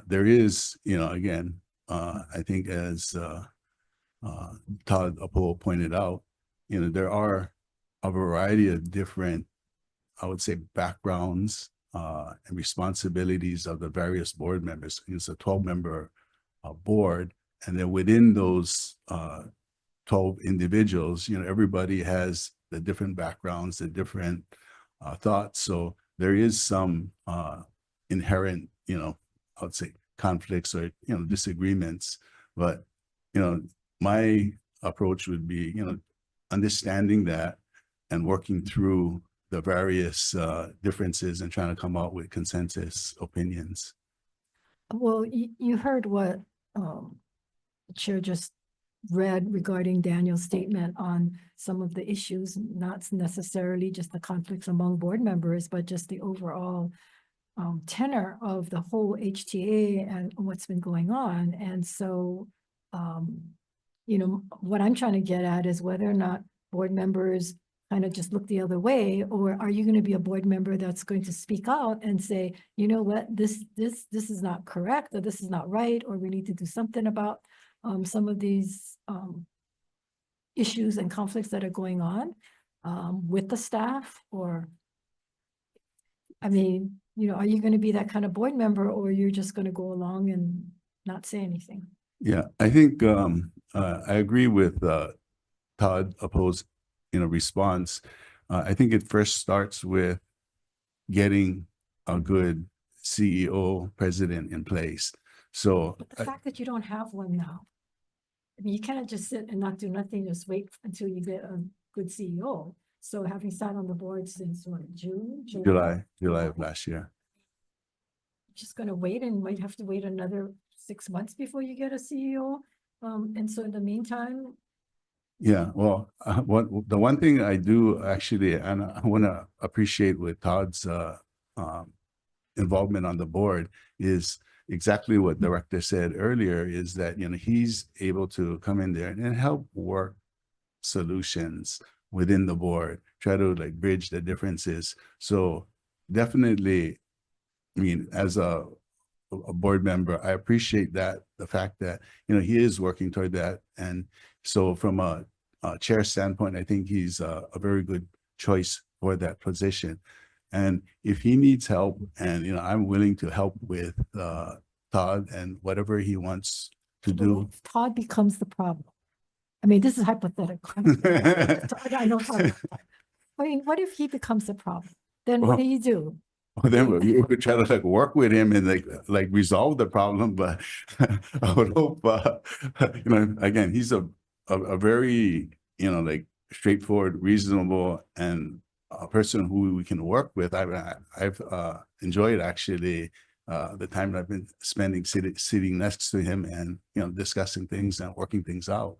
there is, again, I think as Todd Apo pointed out, there are a variety of different, I would say, backgrounds and responsibilities of the various board members. It's a 12-member board, and then within those 12 individuals, everybody has the different backgrounds, the different thoughts. So there is some inherent, I would say, conflicts or disagreements. But my approach would be, understanding that and working through the various differences and trying to come out with consensus opinions.
Well, you heard what the chair just read regarding Daniel's statement on some of the issues, not necessarily just the conflicts among board members, but just the overall tenor of the whole HTA and what's been going on. And so, what I'm trying to get at is whether or not board members kind of just look the other way, or are you going to be a board member that's going to speak out and say, you know what, this is not correct, or this is not right, or we need to do something about some of these issues and conflicts that are going on with the staff? Or, I mean, are you going to be that kind of board member, or you're just going to go along and not say anything?
Yeah, I think I agree with Todd Apo's response. I think it first starts with getting a good CEO president in place. So
But the fact that you don't have one now, I mean, you cannot just sit and not do nothing, just wait until you get a good CEO. So having sat on the board since what,
July of last year.
Just going to wait, and might have to wait another 6 months before you get a CEO. And so in the meantime.
Yeah, well, the one thing I do actually, and I want to appreciate with Todd's involvement on the board, is exactly what the director said earlier, is that, he's able to come in there and help work solutions within the board, try to like bridge the differences. So definitely, I mean, as a board member, I appreciate that, the fact that, he is working toward that. And so from a chair standpoint, I think he's a very good choice for that position. And if he needs help, and, I'm willing to help with Todd and whatever he wants to do.
If Todd becomes the problem. I mean, this is hypothetical. I know Todd. I mean, what if he becomes the problem? Then what do you do?
Well, then you could try to like work with him and like resolve the problem. But I would hope, again, he's a very, like straightforward, reasonable, and a person who we can work with. I've enjoyed actually the time that I've been spending sitting next to him and, discussing things and working things out.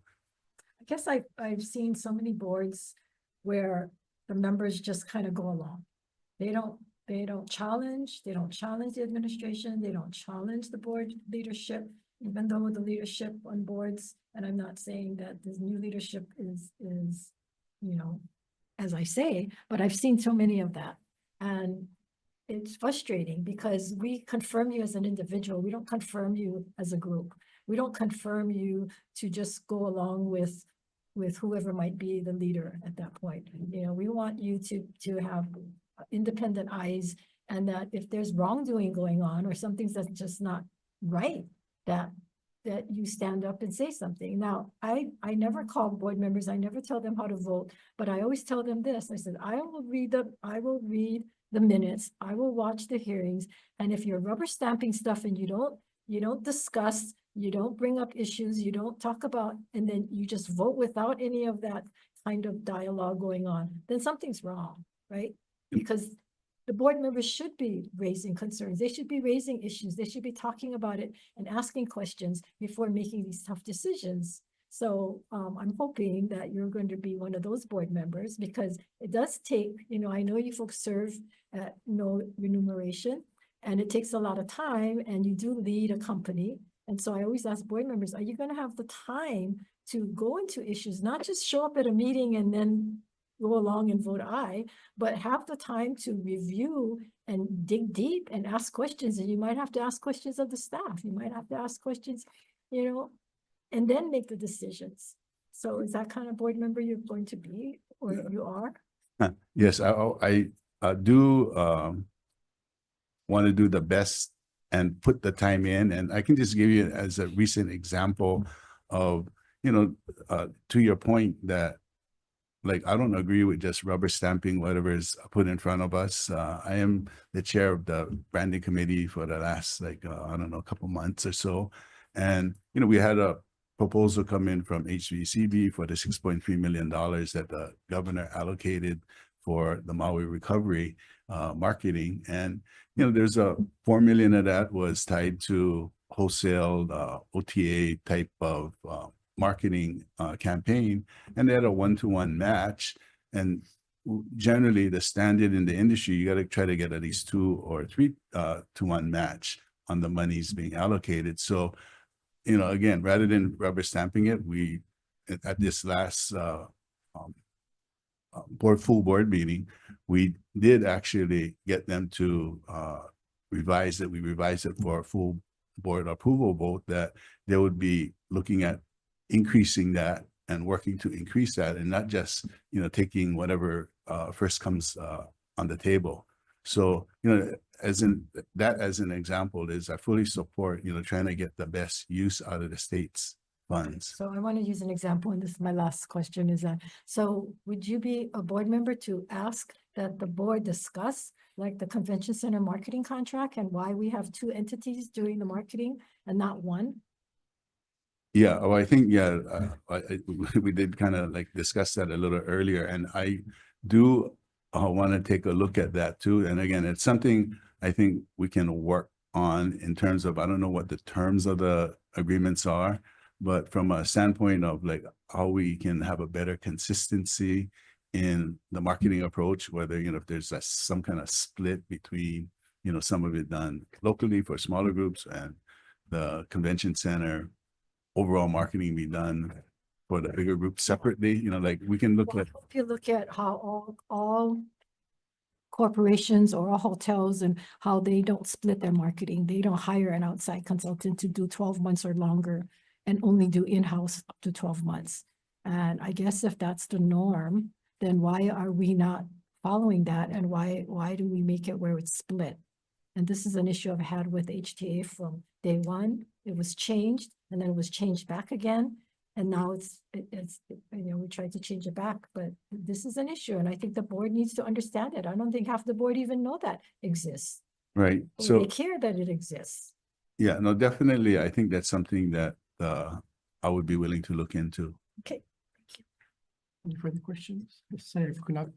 I guess I've seen so many boards where the members just kind of go along. They don't challenge the administration. They don't challenge the board leadership, even though the leadership on boards, and I'm not saying that this new leadership is, as I say, but I've seen so many of that. And it's frustrating because we confirm you as an individual. We don't confirm you as a group. We don't confirm you to just go along with whoever might be the leader at that point. We want you to have independent eyes, and that if there's wrongdoing going on or something that's just not right, that that you stand up and say something. Now, I never call board members, I never tell them how to vote, but I always tell them this. I said, I will read the minutes, I will watch the hearings, and if you're rubber stamping stuff and you don't discuss, you don't bring up issues, you don't talk about, and then you just vote without any of that kind of dialogue going on, then something's wrong, right? Because the board members should be raising concerns. They should be raising issues. They should be talking about it and asking questions before making these tough decisions. So I'm hoping that you're going to be one of those board members, because it does take, I know you folks serve at no remuneration, and it takes a lot of time, and you do lead a company. And so I always ask board members, are you going to have the time to go into issues, not just show up at a meeting and then go along and vote aye, but have the time to review and dig deep and ask questions. And you might have to ask questions of the staff. You might have to ask questions, and then make the decisions. So is that kind of board member you're going to be, or you are?
Yes, I do want to do the best and put the time in. And I can just give you as a recent example of, to your point that, like, I don't agree with just rubber stamping whatever is put in front of us. I am the chair of the branding committee for the last, a couple months or so. And, we had a proposal come in from HVCB for the $6.3 million that the governor allocated for the Maui recovery marketing. And, there's a $4 million of that was tied to wholesale OTA type of marketing campaign, and they had a 1-to-1 match. And generally the standard in the industry, you got to try to get at least 2 or 3 to 1 match on the monies being allocated. So, again, rather than rubber stamping it, we at this last full board meeting, we did actually get them to revise it. We revised it for a full board approval vote, that they would be looking at increasing that and working to increase that, and not just, taking whatever first comes on the table. So, as an example is I fully support, trying to get the best use out of the state's funds.
So I want to use an example, and this is my last question, is that, so would you be a board member to ask that the board discuss like the convention center marketing contract and why we have 2 entities doing the marketing and not one?
Yeah, well, I think, we did kind of like discuss that a little earlier, and I do want to take a look at that too. And again, it's something I think we can work on in terms of, I don't know what the terms of the agreements are, but from a standpoint of like how we can have a better consistency in the marketing approach, whether, if there's some kind of split between, some of it done locally for smaller groups and the convention center overall marketing be done for the bigger group separately, like we can look at.
If you look at how all corporations or all hotels and how they don't split their marketing, they don't hire an outside consultant to do 12 months or longer and only do in-house up to 12 months. And I guess if that's the norm, then why are we not following that? And why do we make it where it's split? And this is an issue I've had with HTA from day one. It was changed, and then it was changed back again. And now it's we tried to change it back, but this is an issue. And I think the board needs to understand it. I don't think half the board even know that exists.
Right.
Or
So
they care that it exists.
yeah, no, definitely. I think that's something that I would be willing to look into.
Okay.
Any further questions? Senator Fukunaga.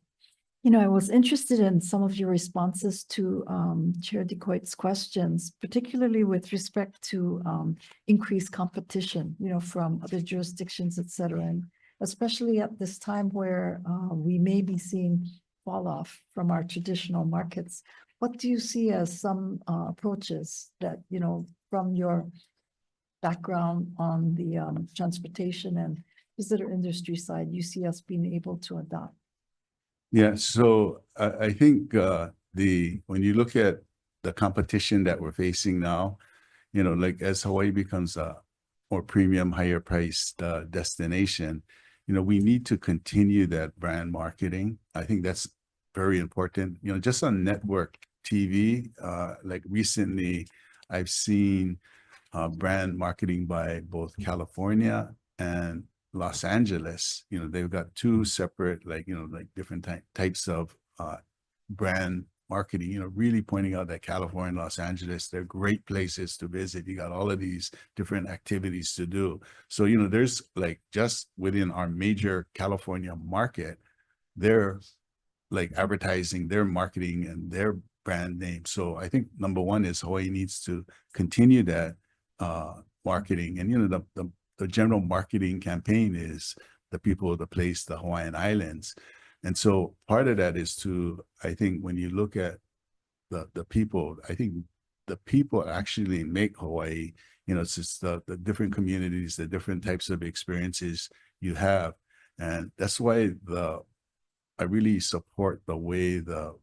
I was interested in some of your responses to Chair DeCoite's questions, particularly with respect to increased competition, from other jurisdictions, et cetera, and especially at this time where we may be seeing fall off from our traditional markets. What do you see as some approaches that, from your background on the transportation and visitor industry side, you see us being able to adopt?
Yeah, so I think when you look at the competition that we're facing now, like as Hawaii becomes a more premium, higher priced destination, we need to continue that brand marketing. I think that's very important. Just on network TV, like recently I've seen brand marketing by both California and Los Angeles. You know, they've got two separate, like, you know, like different types of brand marketing, you know, really pointing out that California and Los Angeles, they're great places to visit. You got all of these different activities to do. So, you know, there's like just within our major California market, they're like advertising their marketing and their brand name. So I think number one is Hawaii needs to continue that marketing. And, you know, the general marketing campaign is the people, the place, the Hawaiian Islands. And so part of that is to, I think when you look at the people, I think the people actually make Hawaii, you know, it's just the different communities, the different types of experiences you have. And that's why I really support the way the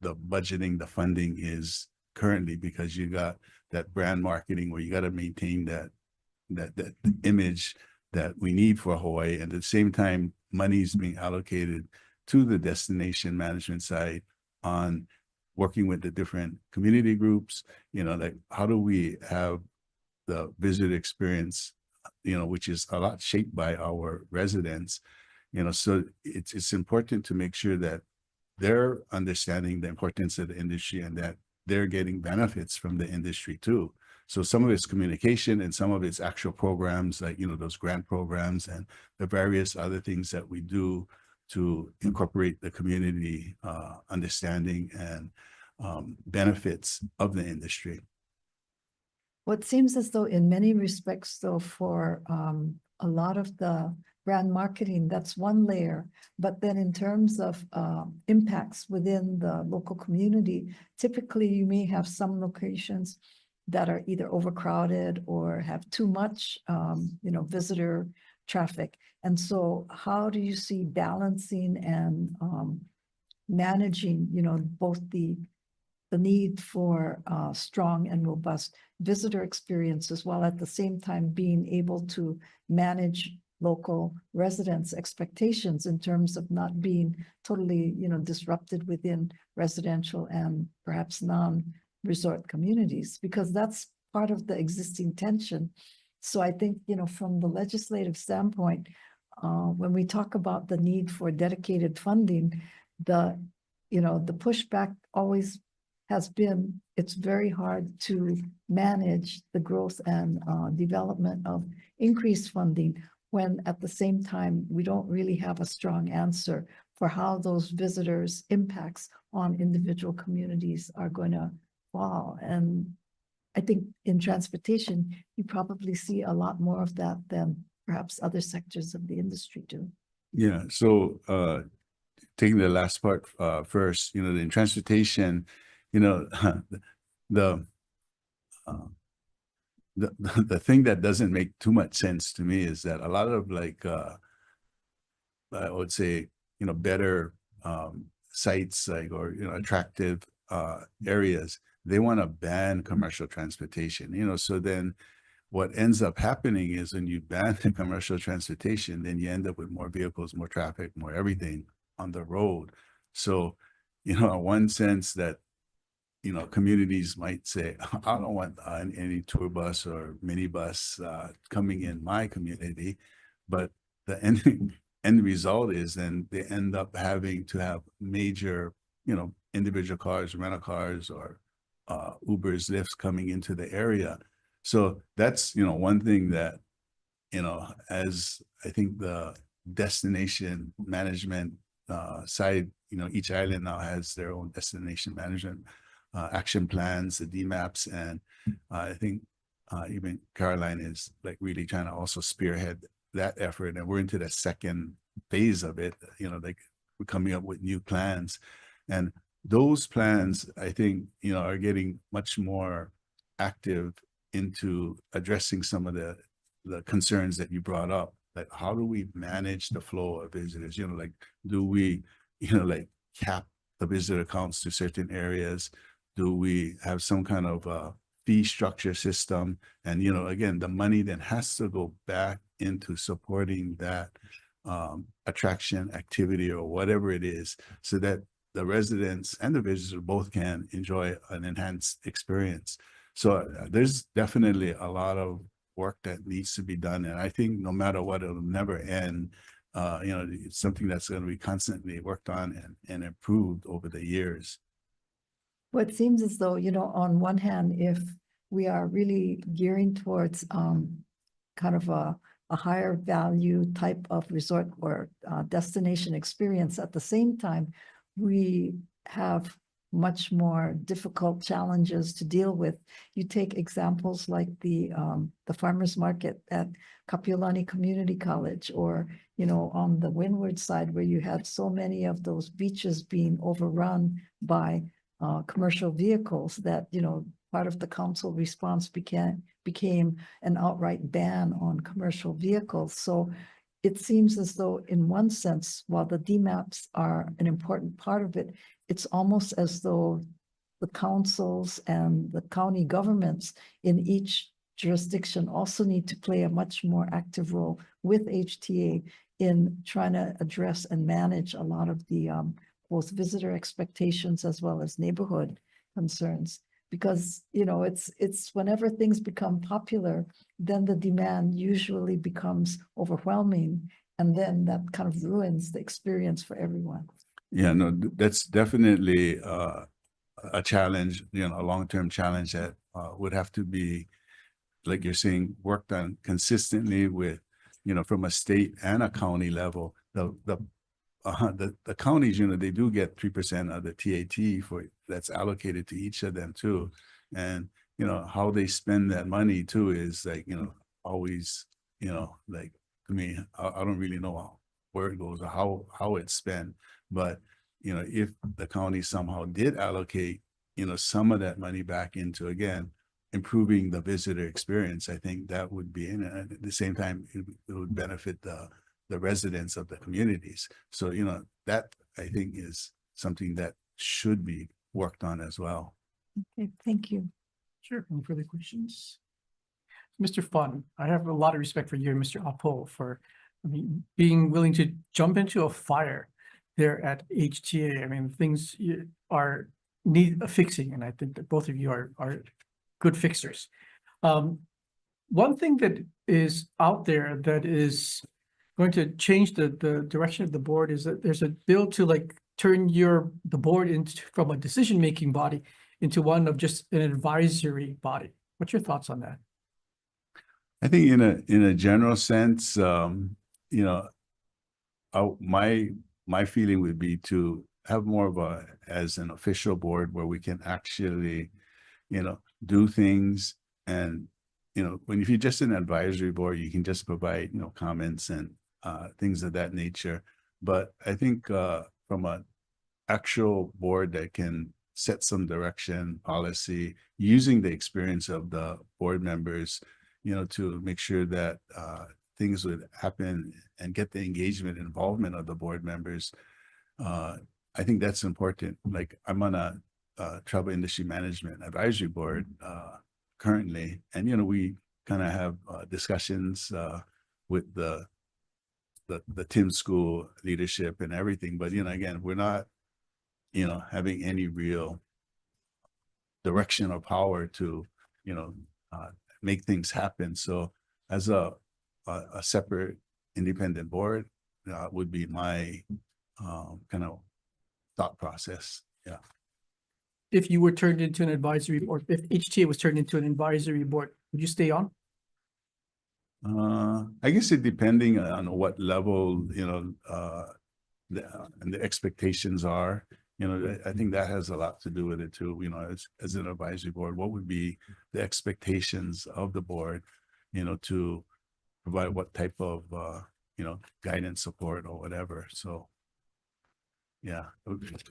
budgeting, the funding is currently, because you got that brand marketing where you got to maintain that image that we need for Hawaii. And at the same time, money is being allocated to the destination management side on working with the different community groups, you know, like how do we have the visitor experience, you know, which is a lot shaped by our residents, you know, so it's important to make sure that they're understanding the importance of the industry and that they're getting benefits from the industry too. So some of it's communication and some of it's actual programs, like, you know, those grant programs and the various other things that we do to incorporate the community understanding and benefits of the industry.
What seems as though in many respects, though, for a lot of the brand marketing, that's one layer. But then in terms of impacts within the local community, typically you may have some locations that are either overcrowded or have too much, you know, visitor traffic. And so how do you see balancing and managing, you know, both the need for strong and robust visitor experiences, while at the same time being able to manage local residents' expectations in terms of not being totally, you know, disrupted within residential and perhaps non-resort communities, because that's part of the existing tension. So I think, you know, from the legislative standpoint, when we talk about the need for dedicated funding, the pushback always has been, it's very hard to manage the growth and development of increased funding when at the same time, we don't really have a strong answer for how those visitors' impacts on individual communities are going to fall. And I think in transportation, you probably see a lot more of that than perhaps other sectors of the industry do.
Yeah, so taking the last part first, you know, in transportation, you know, the thing that doesn't make too much sense to me is that a lot of like, I would say, you know, better sites, like, or, you know, attractive areas, they want to ban commercial transportation, you know, so then what ends up happening is when you ban the commercial transportation, then you end up with more vehicles, more traffic, more everything on the road. So, you know, in one sense that, you know, communities might say, I don't want any tour bus or minibus coming in my community, but the end result is then they end up having to have major, you know, individual cars, rental cars, or Ubers, Lyfts coming into the area. So that's, you know, one thing that, you know, as I think the destination management side, you know, each island now has their own destination management action plans, the DMAPs, and I think even Caroline is like really trying to also spearhead that effort, and we're into the second phase of it. You know, like we're coming up with new plans, and those plans, I think, you know, are getting much more active into addressing some of the concerns that you brought up. Like, how do we manage the flow of visitors? You know, like, do we, you know, like cap the visitor counts to certain areas? Do we have some kind of fee structure system? And, you know, again, the money then has to go back into supporting that attraction, activity, or whatever it is, so that the residents and the visitors both can enjoy an enhanced experience. So there's definitely a lot of work that needs to be done. And I think no matter what, it'll never end. It's something that's going to be constantly worked on and improved over the years.
Well, it seems as though, on one hand, if we are really gearing towards kind of a higher value type of resort or destination experience, at the same time, we have much more difficult challenges to deal with. You take examples like the farmers market at Kapiolani Community College, or on the windward side where you had so many of those beaches being overrun by commercial vehicles that part of the council response became an outright ban on commercial vehicles. So it seems as though, in one sense, while the DMAPs are an important part of it, it's almost as though the councils and the county governments in each jurisdiction also need to play a much more active role with HTA in trying to address and manage a lot of the both visitor expectations as well as neighborhood concerns. Because, it's whenever things become popular, then the demand usually becomes overwhelming, and then that kind of ruins the experience for everyone.
Yeah, no, that's definitely a challenge, a long-term challenge that would have to be, like you're saying, worked on consistently with, from a state and a county level. The counties, they do get 3% of the TAT that's allocated to each of them too. And, how they spend that money too is like, always, like, to me, I don't really know where it goes or how it's spent. But, if the county somehow did allocate, some of that money back into, again, improving the visitor experience, I think that would be, and at the same time, it would benefit the residents of the communities. So, that I think is something that should be worked on as well.
Okay, thank you.
Sure. Any further questions? Mr. Fun, I have a lot of respect for you and Mr. Apo for being willing to jump into a fire there at HTA. I mean, things need fixing, and I think that both of you are good fixers. One thing that is out there that is going to change the direction of the board is that there's a bill to turn the board into from a decision-making body into one of just an advisory body. What's your thoughts on that?
I think in a general sense, my feeling would be to have more of as an official board where we can actually, do things. And, if you're just an advisory board, you can just provide, comments and things of that nature. But I think from an actual board that can set some direction, policy, using the experience of the board members, to make sure that things would happen and get the engagement, involvement of the board members. I think that's important. Like, I'm on a travel industry management advisory board currently, and we kind of have discussions with the Tim School leadership and everything. But again, we're not having any real direction or power to make things happen. So as a separate independent board would be my kind of thought process. Yeah.
If you were turned into an advisory board, if HTA was turned into an advisory board, would you stay on?
I guess it depending on what level, and the expectations are, I think that has a lot to do with it too. As an advisory board, what would be the expectations of the board, to provide what type of, guidance, support or whatever. So, yeah,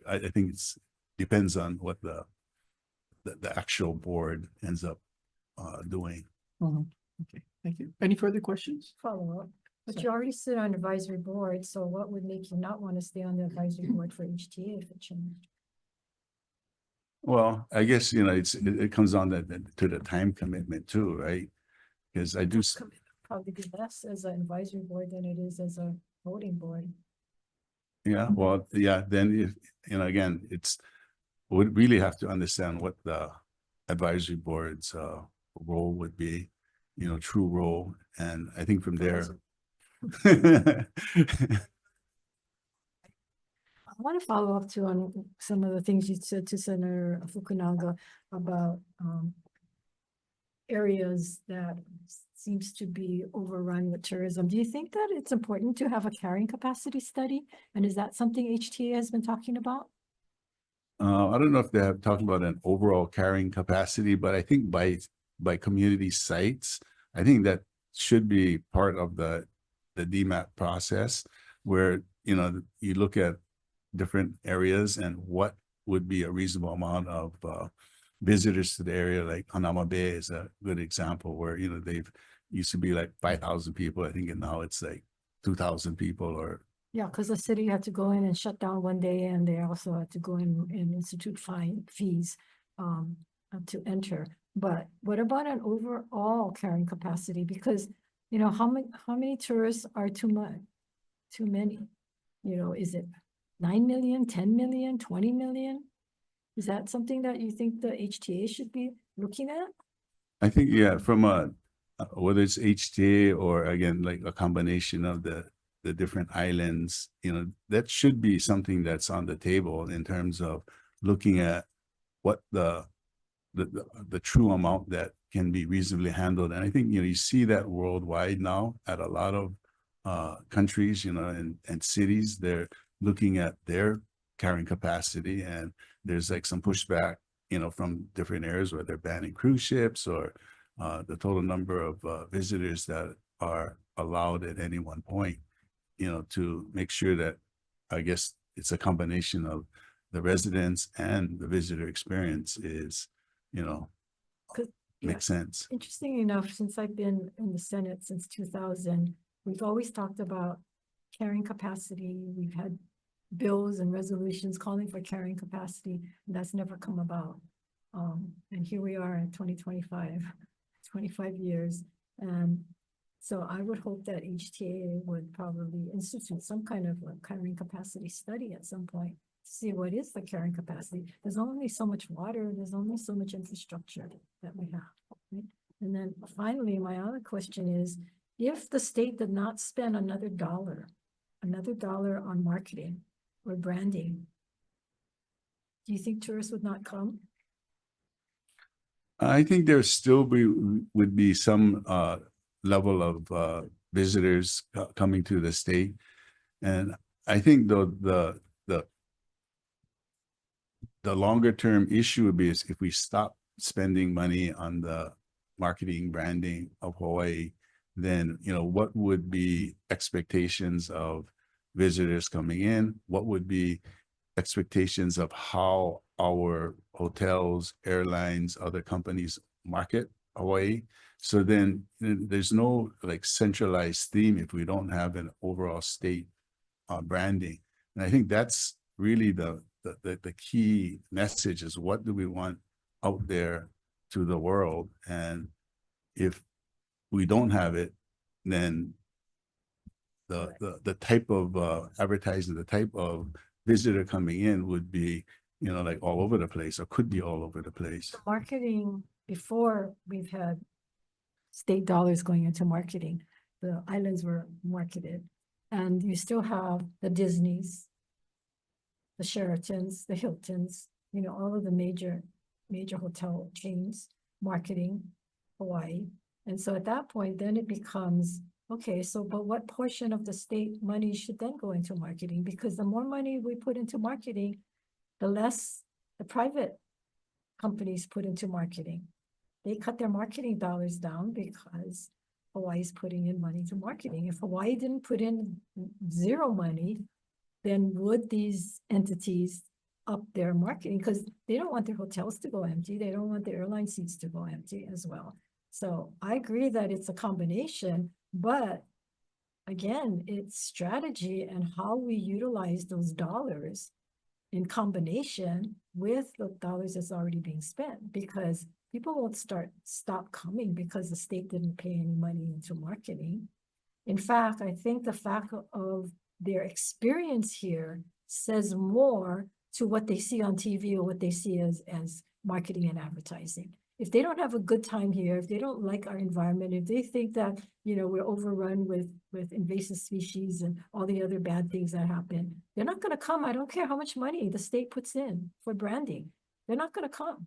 I think depends on what the actual board ends up doing.
Okay, thank you. Any further questions?
Follow up. But
Sorry.
you already sit on advisory board, so what would make you not want to stay on the advisory board for HTA if it changed?
Well, I guess, it comes on to the time commitment too, right? Because I do.
Probably be less as an advisory board than it is as a voting board.
Yeah, well, yeah, then if, again, would really have to understand what the advisory board's role would be, true role. And I think from there.
I want to follow up too on some of the things you said to Senator Fukunaga about areas that seems to be overrun with tourism. Do you think that it's important to have a carrying capacity study? And is that something HTA has been talking about?
I don't know if they have talked about an overall carrying capacity, but I think by community sites, I think that should be part of the DMAP process, where you look at different areas and what would be a reasonable amount of visitors to the area. Like Hanama Bay is a good example where they've used to be like 5,000 people, I think, and now it's like 2,000 people. Or
Yeah, because the city had to go in and shut down one day, and they also had to go in and institute fees to enter. But what about an overall carrying capacity? Because how many tourists are too much, too many? Is it 9 million, 10 million, 20 million? Is that something that you think the HTA should be looking at?
I think, yeah, from whether it's HTA or again, like a combination of the different islands, that should be something that's on the table in terms of looking at what the true amount that can be reasonably handled. And I think, you see that worldwide now at a lot of countries, and cities. They're looking at their carrying capacity, and there's like some pushback, from different areas where they're banning cruise ships or the total number of visitors that are allowed at any one point, to make sure that, I guess it's a combination of the residents and the visitor experience is, makes sense.
Interesting enough, since I've been in the Senate since 2000, we've always talked about carrying capacity. We've had bills and resolutions calling for carrying capacity, and that's never come about. And here we are in 2025, 25 years. And so I would hope that HTA would probably institute some kind of a carrying capacity study at some point to see what is the carrying capacity. There's only so much water, there's only so much infrastructure that we have. Right? And then finally, my other question is, if the state did not spend another dollar on marketing or branding, do you think tourists would not come?
I think there still would be some level of visitors coming to the state, and I think the longer term issue would be is if we stop spending money on the marketing branding of Hawaii, then what would be expectations of visitors coming in? What would be expectations of how our hotels, airlines, other companies market Hawaii? So then there's no like centralized theme if we don't have an overall state branding. And I think that's really the key message is, what do we want out there to the world? And if we don't have it, then the type of advertising, the type of visitor coming in would be, like all over the place, or could be all over the place.
Marketing, before we've had state dollars going into marketing, the islands were marketed, and you still have the Disneys, the Sheratons, the Hiltons, all of the major hotel chains marketing Hawaii. And so at that point, then it becomes, okay, so but what portion of the state money should then go into marketing? Because the more money we put into marketing, the less the private companies put into marketing. They cut their marketing dollars down because Hawaii's putting in money to marketing. If Hawaii didn't put in zero money, then would these entities up their marketing? Because they don't want their hotels to go empty. They don't want the airline seats to go empty as well. So I agree that it's a combination, but again, it's strategy and how we utilize those dollars in combination with the dollars that's already being spent, because people won't stop coming because the state didn't pay any money into marketing. In fact, I think the fact of their experience here says more to what they see on TV or what they see as marketing and advertising. If they don't have a good time here, if they don't like our environment, if they think that, you know, we're overrun with invasive species and all the other bad things that happen, they're not gonna come. I don't care how much money the state puts in for branding. They're not gonna come,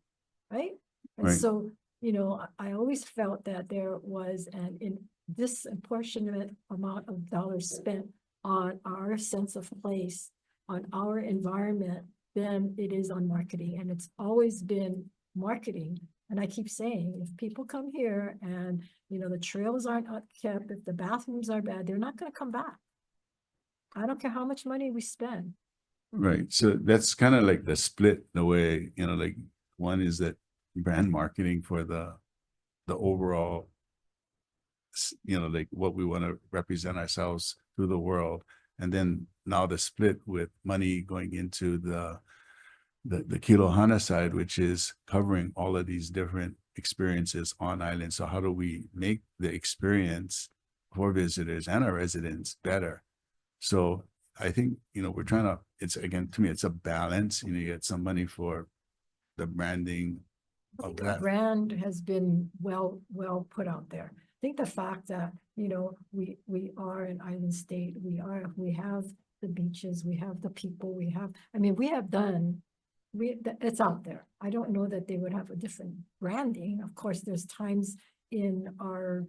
right? And
Right.
so, you know, I always felt that there was an disproportionate amount of dollars spent on our sense of place, on our environment, than it is on marketing. And it's always been marketing. And I keep saying, if people come here and, you know, the trails aren't kept, if the bathrooms are bad, they're not going to come back. I don't care how much money we spend.
Right. So that's kind of like the split, the way, you know, like one is that brand marketing for the overall, you know, like what we want to represent ourselves to the world. And then now the split with money going into the Kilohana side, which is covering all of these different experiences on island. So how do we make the experience for visitors and our residents better? So I think, you know, we're trying to, it's again, to me, it's a balance. You know, you get some money for the branding
I
of
think our
that.
brand has been well put out there. I think the fact that, you know, we are an island state, we have the beaches, we have the people, it's out there. I don't know that they would have a different branding. Of course, there's times in our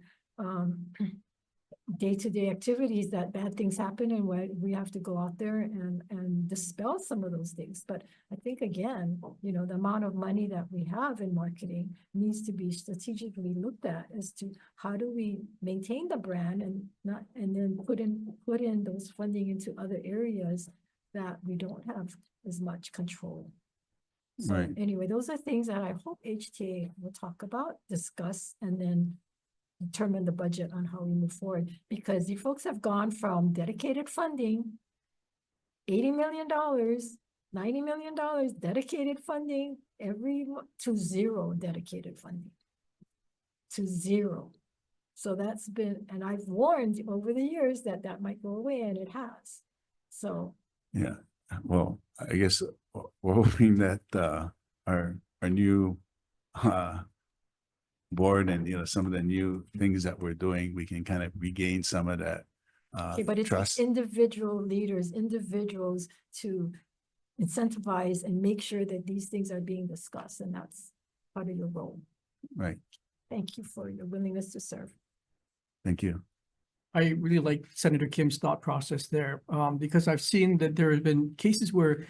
day-to-day activities that bad things happen and we have to go out there and dispel some of those things. But I think, again, you know, the amount of money that we have in marketing needs to be strategically looked at as to how do we maintain the brand and then put in those funding into other areas that we don't have as much control. So
Right.
anyway, those are things that I hope HTA will talk about, discuss, and then determine the budget on how we move forward, because you folks have gone from dedicated funding, $80 million, $90 million dedicated funding to zero dedicated funding, to zero. So that's been, and I've warned over the years that might go away, and it has. So
Yeah. Well, I guess we're hoping that our new board and, you know, some of the new things that we're doing, we can kind of regain some of that
okay, but it's
trust.
individuals to incentivize and make sure that these things are being discussed, and that's part of your role.
Right.
Thank you for your willingness to serve.
Thank you.
I really like Senator Kim's thought process there, because I've seen that there have been cases where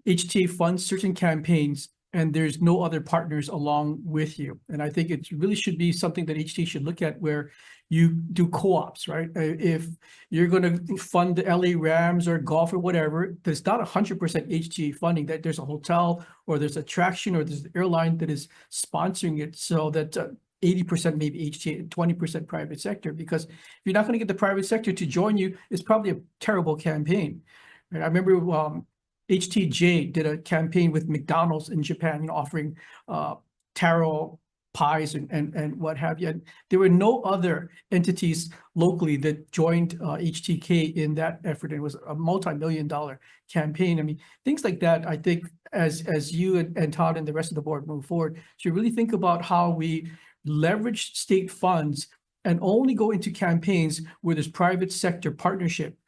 HTA funds certain campaigns and there's no other partners along with you. And I think it really should be something that HTA should look at, where you do co-ops, right? If you're going to fund the LA Rams or golf or whatever, there's not 100% HTA funding, that there's a hotel or there's attraction or there's an airline that is sponsoring it, so that 80% maybe HTA, 20% private sector, because if you're not going to get the private sector to join you, it's probably a terrible campaign. And I remember HTJ did a campaign with McDonald's in Japan, you know, offering taro pies and what have you. And there were no other entities locally that joined HTK in that effort. It was a multi-million-dollar campaign. I mean, things like that, I think, as you and Todd and the rest of the board move forward, should really think about how we leverage state funds and only go into campaigns where there's private sector partnership.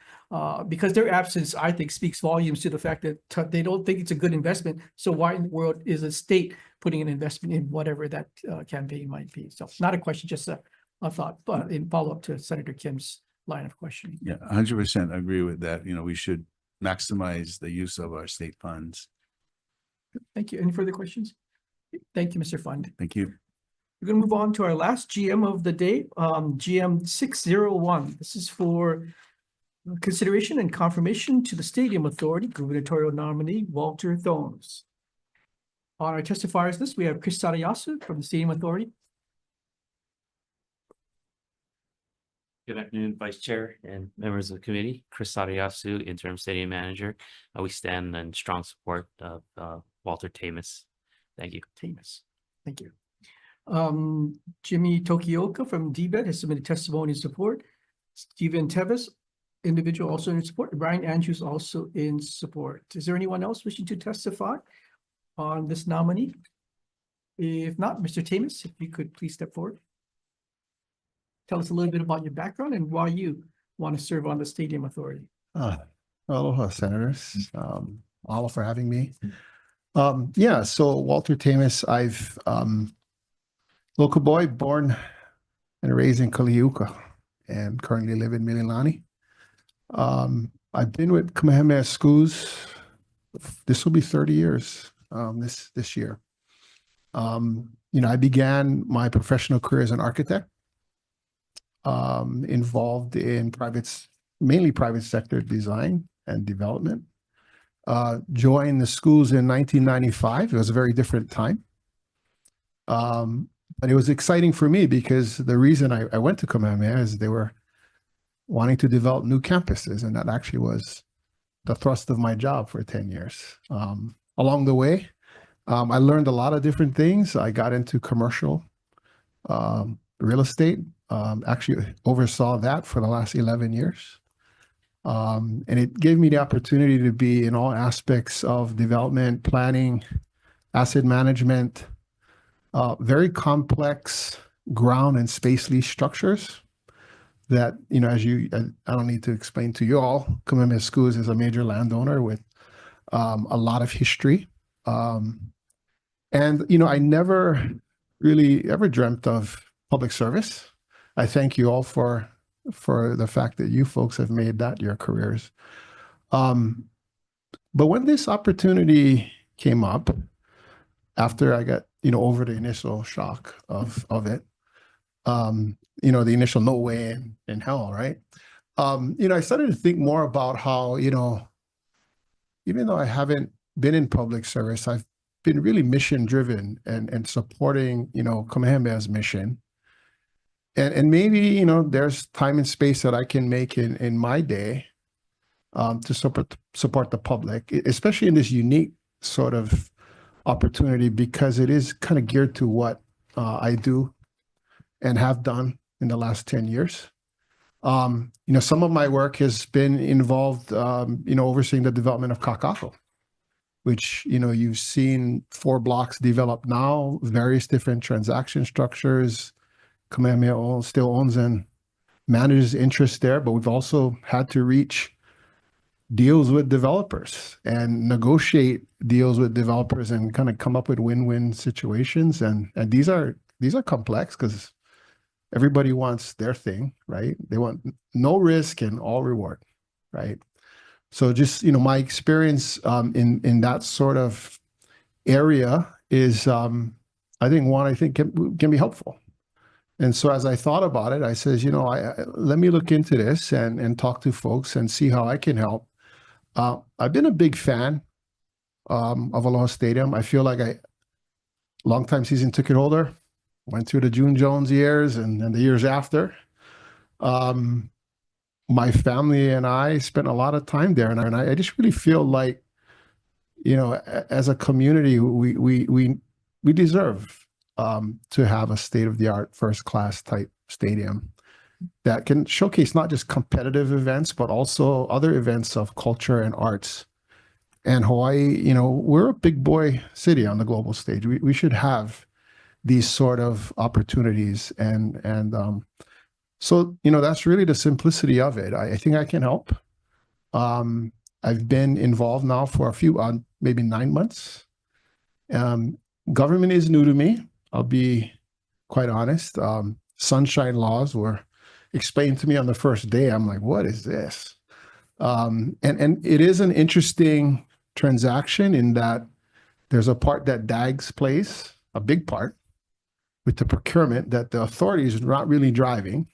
Because their absence, I think, speaks volumes to the fact that they don't think it's a good investment. So why in the world is a state putting an investment in whatever that campaign might be? So not a question, just a thought, but in follow-up to Senator Kim's line of questioning.
Yeah, 100% agree with that. You know, we should maximize the use of our state funds.
Thank you. Any further questions? Thank you, Mr. Fund.
Thank you.
We're going to move on to our last GM of the day, GM 601. This is for consideration and confirmation to the Stadium Authority gubernatorial nominee Walter Thones. On our testifiers list, we have Chris Sadayasu from the Stadium Authority.
Good afternoon, Vice Chair and members of the committee. Chris Sadayasu, Interim Stadium Manager. We stand in strong support of Walter Tamus. Thank you.
Tamus. Thank you. Jimmy Tokioka from DBED has submitted testimony in support. Stephen Tevis individual also in support. Brian Andrews also in support. Is there anyone else wishing to testify on this nominee? If not, Mr. Tamus, if you could please step forward. Tell us a little bit about your background and why you want to serve on the Stadium Authority.
Aloha, Senators. All for having me. Yeah, so Walter Tamus, I've local boy, born and raised in Kaliuka and currently live in Mililani. I've been with Kamehameha Schools. This will be 30 years this year. I began my professional career as an architect, involved in mainly private sector design and development. Joined the schools in 1995. It was a very different time. But it was exciting for me because the reason I went to Kamehameha is they were wanting to develop new campuses, and that actually was the thrust of my job for 10 years. Along the way, I learned a lot of different things. I got into commercial real estate, actually oversaw that for the last 11 years. And it gave me the opportunity to be in all aspects of development, planning, asset management, very complex ground and space lease structures that, I don't need to explain to you all, Kamehameha Schools is a major landowner with a lot of history. And I never really ever dreamt of public service. I thank you all for the fact that you folks have made that your careers. But when this opportunity came up, after I got, over the initial shock of it, the initial no way in hell, right? I started to think more about how, even though I haven't been in public service, I've been really mission driven and supporting, Kamehameha's mission. And maybe, there's time and space that I can make in my day to support the public, especially in this unique sort of opportunity, because it is kind of geared to what I do and have done in the last 10 years. Some of my work has been involved, overseeing the development of Kakako, which, you've seen 4 blocks developed now, various different transaction structures. Kamehameha still owns and manages interest there, but we've also had to reach deals with developers and negotiate deals with developers and kind of come up with win-win situations. And these are complex because everybody wants their thing, right? They want no risk and all reward, right? So just, my experience in that sort of area is, I think can be helpful. And so as I thought about it, I says, let me look into this and talk to folks and see how I can help. I've been a big fan of Aloha Stadium. I feel like long-time season ticket holder, went through the June Jones years and the years after. My family and I spent a lot of time there, and I just really feel like, as a community, we deserve to have a state-of-the-art, first-class type stadium that can showcase not just competitive events, but also other events of culture and arts. And Hawaii, we're a big boy city on the global stage. We should have these sort of opportunities. So, that's really the simplicity of it. I think I can help. I've been involved now for maybe 9 months. Government is new to me. I'll be quite honest. Sunshine laws were explained to me on the first day. I'm like, what is this? And it is an interesting transaction in that there's a part that DAGS plays, a big part, with the procurement that the authority is not really driving.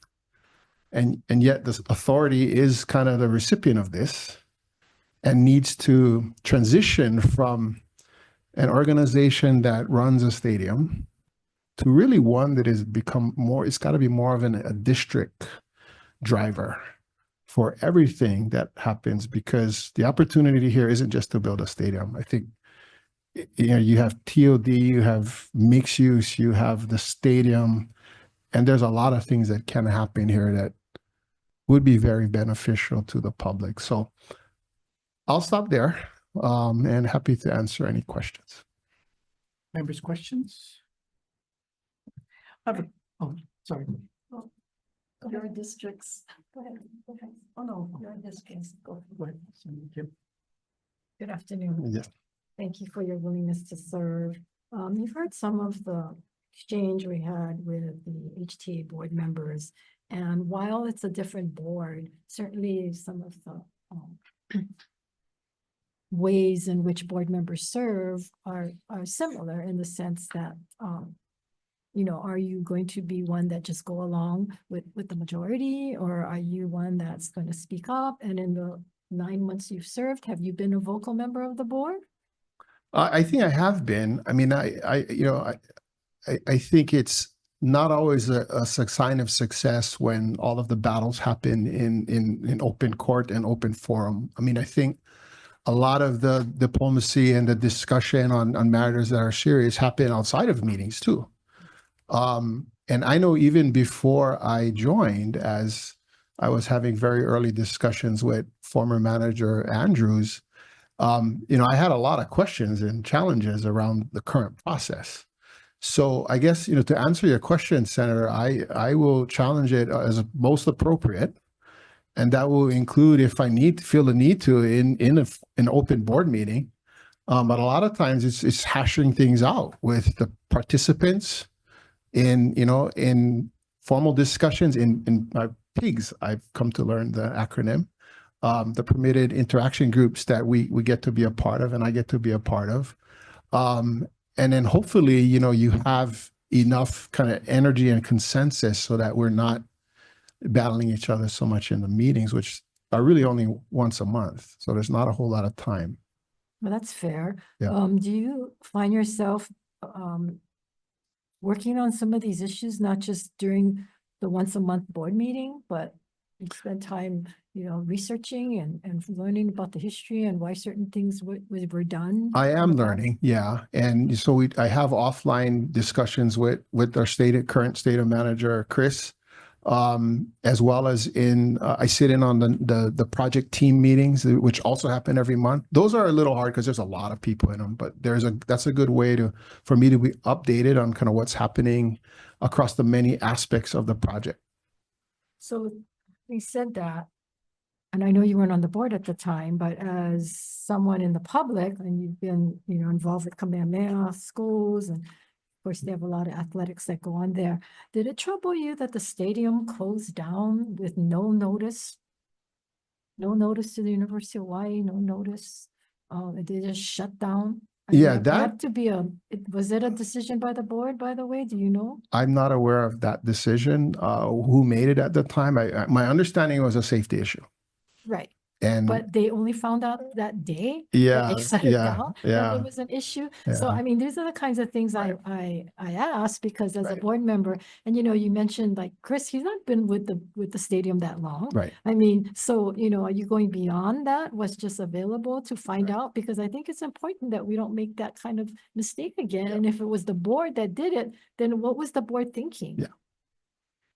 And yet the authority is kind of the recipient of this and needs to transition from an organization that runs a stadium to really one that has become more, it's got to be more of a district driver for everything that happens, because the opportunity here isn't just to build a stadium. I think, you have TOD, you have mixed use, you have the stadium, and there's a lot of things that can happen here that would be very beneficial to the public. So I'll stop there, and happy to answer any questions.
Members' questions? Oh, sorry.
Your districts. Go ahead. Go ahead. Oh, no, your districts. Go.
Go ahead. Kim.
Good afternoon.
Yes.
Thank you for your willingness to serve. You've heard some of the exchange we had with the HTA board members. And while it's a different board, certainly some of the ways in which board members serve are similar in the sense that, you know, are you going to be one that just go along with the majority, or are you one that's going to speak up? And in the 9 months you've served, have you been a vocal member of the board?
I think I have been. I mean, I think it's not always a sign of success when all of the battles happen in open court and open forum. I mean, I think a lot of the diplomacy and the discussion on matters that are serious happen outside of meetings too. And I know even before I joined, as I was having very early discussions with former manager Andrews, you know, I had a lot of questions and challenges around the current process. So I guess, you know, to answer your question, Senator, I will challenge it as most appropriate. And that will include if I feel the need to in an open board meeting. But a lot of times it's hashing things out with the participants in formal discussions in PIGS. I've come to learn the acronym, the permitted interaction groups that we get to be a part of, and I get to be a part of. And then hopefully, you know, you have enough kind of energy and consensus so that we're not battling each other so much in the meetings, which are really only once a month. So there's not a whole lot of time.
Well, that's fair.
Yeah.
Do you find yourself working on some of these issues, not just during the once a month board meeting, but you spend time, you know, researching and learning about the history and why certain things were done?
I
in
am
the past?
learning, yeah. And so I have offline discussions with our current state manager, Chris, as well as I sit in on the project team meetings, which also happen every month. Those are a little hard because there's a lot of people in them, but that's a good way for me to be updated on kind of what's happening across the many aspects of the project.
So we said that, and I know you weren't on the board at the time, but as someone in the public, and you've been, you know, involved with Kamehameha schools, and of course they have a lot of athletics that go on there. Did it trouble you that the stadium closed down with no notice? No notice to the University of Hawaii, no notice. They just shut down.
Yeah,
That had to be was it a decision by the board, by the way? Do you know?
I'm not aware of that decision. Who made it at the time? My understanding was a safety issue.
Right.
And
But they only found out that day. that
Yeah,
they shut it
yeah,
down, that
yeah.
there was an issue. So
Yeah.
I mean, these are the kinds of things I ask, because as a
Right.
board member, and you know, you mentioned like Chris, he's not been with the stadium that long.
Right.
I mean, so you know, are you going beyond that? What's just available to find out? Because I think it's important that we don't make that kind of mistake again.
Yeah.
And if it was the board that did it, then what was the board thinking?
Yeah.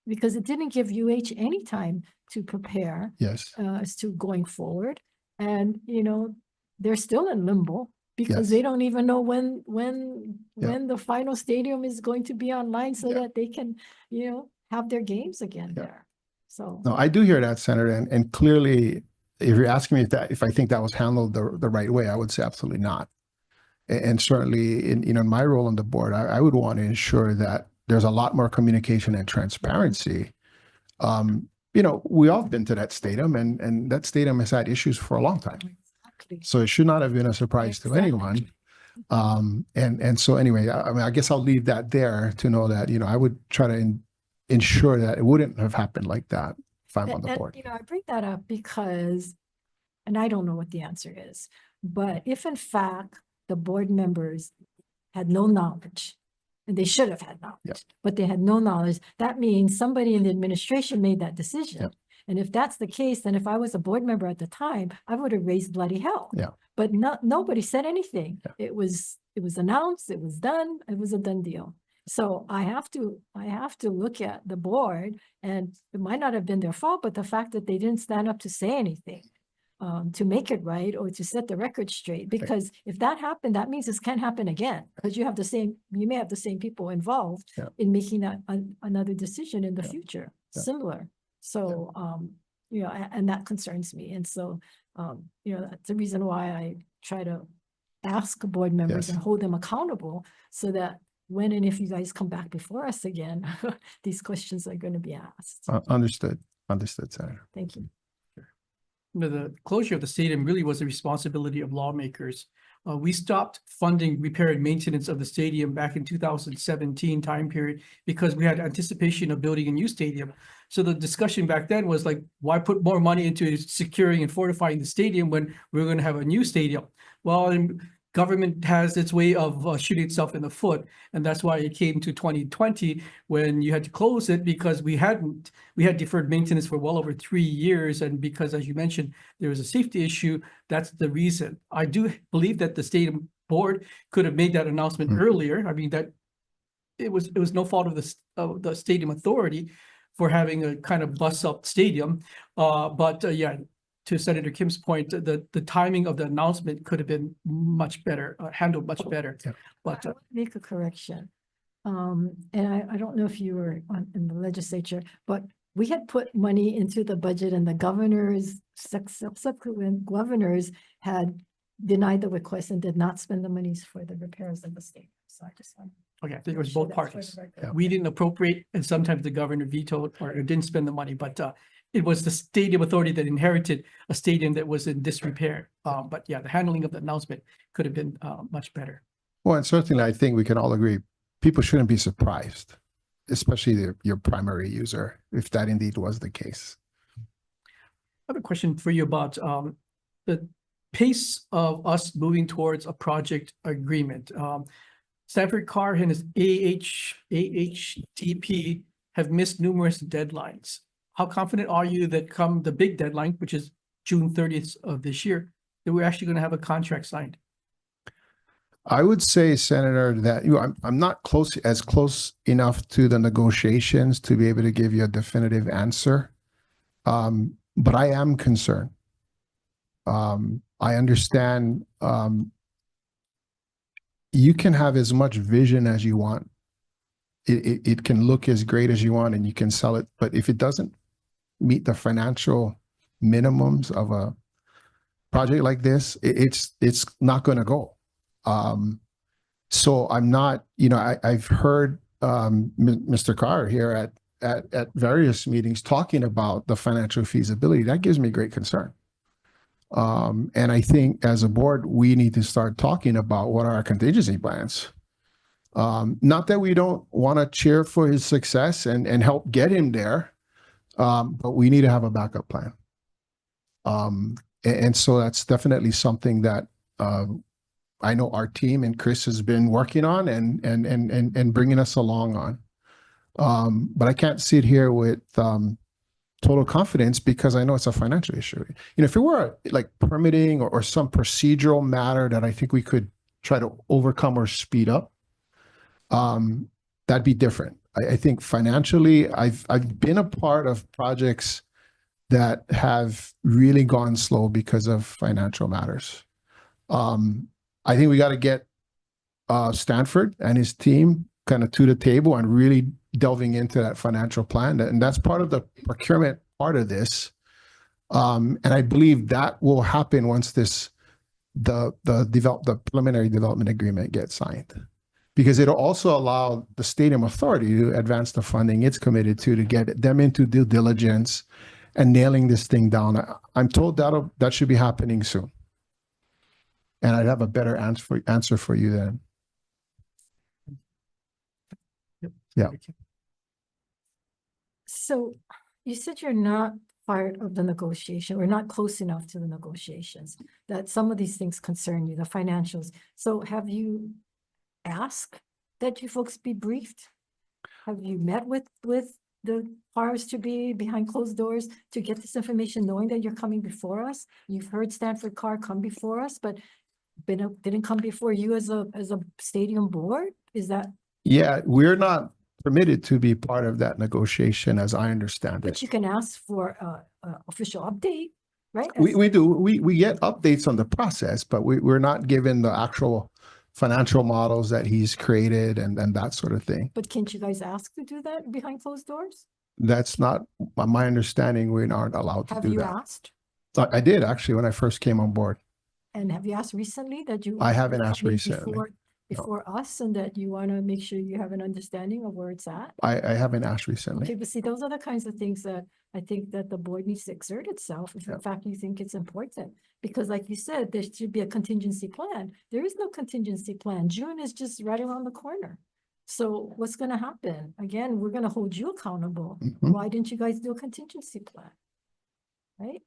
Because it didn't give UH any time to prepare
Yes.
as to going forward. And, you know, they're still in limbo because
Yes.
they don't even know when
Yeah.
the final stadium is going to be online so
Yeah.
that they can, you know, have their games again
Yeah.
there. So,
No, I do hear that, Senator, and clearly, if you're asking me if I think that was handled the right way, I would say absolutely not. And certainly, in my role on the board, I would want to ensure that there's a lot more communication and transparency. You know, we all been to that stadium, and that stadium has had issues for a long time.
exactly.
So it should not have been a surprise to
Exactly.
anyone. And so anyway, I mean, I guess I'll leave that there to know that, you know, I would try to ensure that it wouldn't have happened like that if I'm on the board.
You know, I bring that up because, and I don't know what the answer is, but if in fact the board members had no knowledge, and they should have had knowledge,
Yep.
but they had no knowledge, that means somebody in the administration made that decision.
Yep.
And if that's the case, then if I was a board member at the time, I would have raised bloody hell.
Yeah.
But nobody said anything.
Yeah.
It was announced, it was done, it was a done deal. So I have to look at the board, and it might not have been their fault, but the fact that they didn't stand up to say anything to make it right or to set the record straight, because if that happened, that means this can't happen again, because you may have the same people involved in making that another decision in the future, similar. So, you know, and that concerns me. And so, you know, that's the reason why I try to ask board members and hold them accountable, so that when and if you guys come back before us again, these questions are going to be asked.
Understood, Senator.
Thank you.
You know, the closure of the stadium really was the responsibility of lawmakers. We stopped funding repair and maintenance of the stadium back in 2017 time period because we had anticipation of building a new stadium. So the discussion back then was like, why put more money into securing and fortifying the stadium when we're going to have a new stadium? Well, government has its way of shooting itself in the foot. And that's why it came to 2020 when you had to close it, because we had deferred maintenance for well over 3 years. And because, as you mentioned, there was a safety issue, that's the reason. I do believe that the stadium board could have made that announcement earlier. I mean, that it was no fault of the stadium authority for having a kind of bust up stadium. But yeah, to Senator Kim's point, the timing of the announcement could have been much better, handled much better. But
I want to make a correction. And I don't know if you were in the legislature, but we had put money into the budget, and the governors, subsequent governors had denied the request and did not spend the monies for the repairs of the stadium. So I just want.
okay, I think it was both parties. We didn't appropriate, and sometimes the governor vetoed or didn't spend the money, but it was the stadium authority that inherited a stadium that was in disrepair. But yeah, the handling of the announcement could have been much better.
Well, and certainly I think we can all agree, people shouldn't be surprised, especially your primary user, if that indeed was the case.
I have a question for you about the pace of us moving towards a project agreement. Stanford Carr and his AHTP have missed numerous deadlines. How confident are you that come the big deadline, which is June 30th of this year, that we're actually going to have a contract signed?
I would say, Senator, that I'm not close enough to the negotiations to be able to give you a definitive answer. But I am concerned. I understand you can have as much vision as you want. It can look as great as you want and you can sell it. But if it doesn't meet the financial minimums of a project like this, it's not going to go. So I'm not, I've heard Mr. Carr here at various meetings talking about the financial feasibility. That gives me great concern. And I think as a board, we need to start talking about what are our contingency plans. Not that we don't want to cheer for his success and help get him there, but we need to have a backup plan. And so that's definitely something that I know our team and Chris has been working on and bringing us along on. But I can't sit here with total confidence because I know it's a financial issue. If it were like permitting or some procedural matter that I think we could try to overcome or speed up, that'd be different. I think financially, I've been a part of projects that have really gone slow because of financial matters. I think we got to get Stanford and his team kind of to the table and really delving into that financial plan. And that's part of the procurement part of this. And I believe that will happen once the preliminary development agreement gets signed. Because it'll also allow the stadium authority to advance the funding it's committed to get them into due diligence and nailing this thing down. I'm told that should be happening soon. And I'd have a better answer for you then. Yeah.
So you said you're not part of the negotiation, or not close enough to the negotiations, that some of these things concern you, the financials. So have you asked that you folks be briefed? Have you met with the powers to be behind closed doors to get this information, knowing that you're coming before us? You've heard Stanford Carr come before us, but didn't come before you as a stadium board? Is that
Yeah, we're not permitted to be part of that negotiation, as I understand
But
it.
you can ask for a official update, right?
We do, we get updates on the process, but we're not given the actual financial models that he's created and that sort of thing.
But can't you guys ask to do that behind closed doors?
That's not, my understanding, we aren't allowed to
Have
do
you
that.
asked?
I did actually when I first came on board.
And have you asked recently that you?
I haven't asked
maybe
recently,
Before us, and that you want to make sure you have an understanding of where it's at?
I haven't asked recently.
Okay, but see, those are the kinds of things that I think that the board needs to exert itself, if in
Yeah.
fact you think it's important. Because like you said, there should be a contingency plan. There is no contingency plan. June is just right around the corner. So what's gonna happen? Again, we're gonna hold you accountable.
Mhm.
Why didn't you guys do a contingency plan? Right?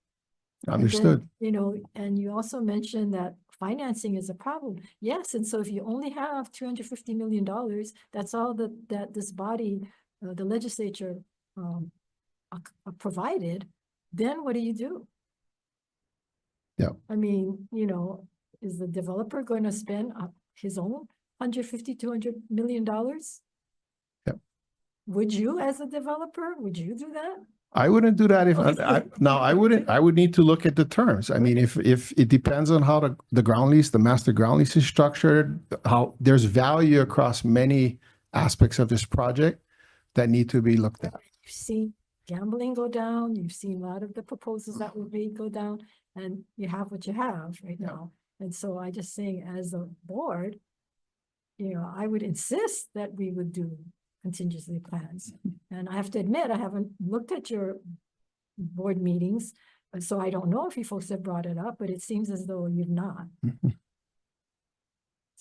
And then,
Understood.
you know, and you also mentioned that financing is a problem. Yes, and so if you only have $250 million, that's all that this body, the legislature, provided, then what do you do?
Yeah.
I mean, you know, is the developer going to spend his own $200 million?
Yep.
Would you, as a developer, would you do that?
I wouldn't do that if,
Okay.
no, I wouldn't, I would need to look at the terms. I mean, if it depends on how the ground lease, the master ground lease is structured, how there's value across many aspects of this project that need to be looked at.
You've seen gambling go down, you've seen a lot of the proposals that were made go down, and you have what you have right now. And so I just saying, as a board, you know, I would insist that we would do contingency plans. And I have to admit, I haven't looked at your board meetings, so I don't know if you folks have brought it up, but it seems as though you've not.
Yeah,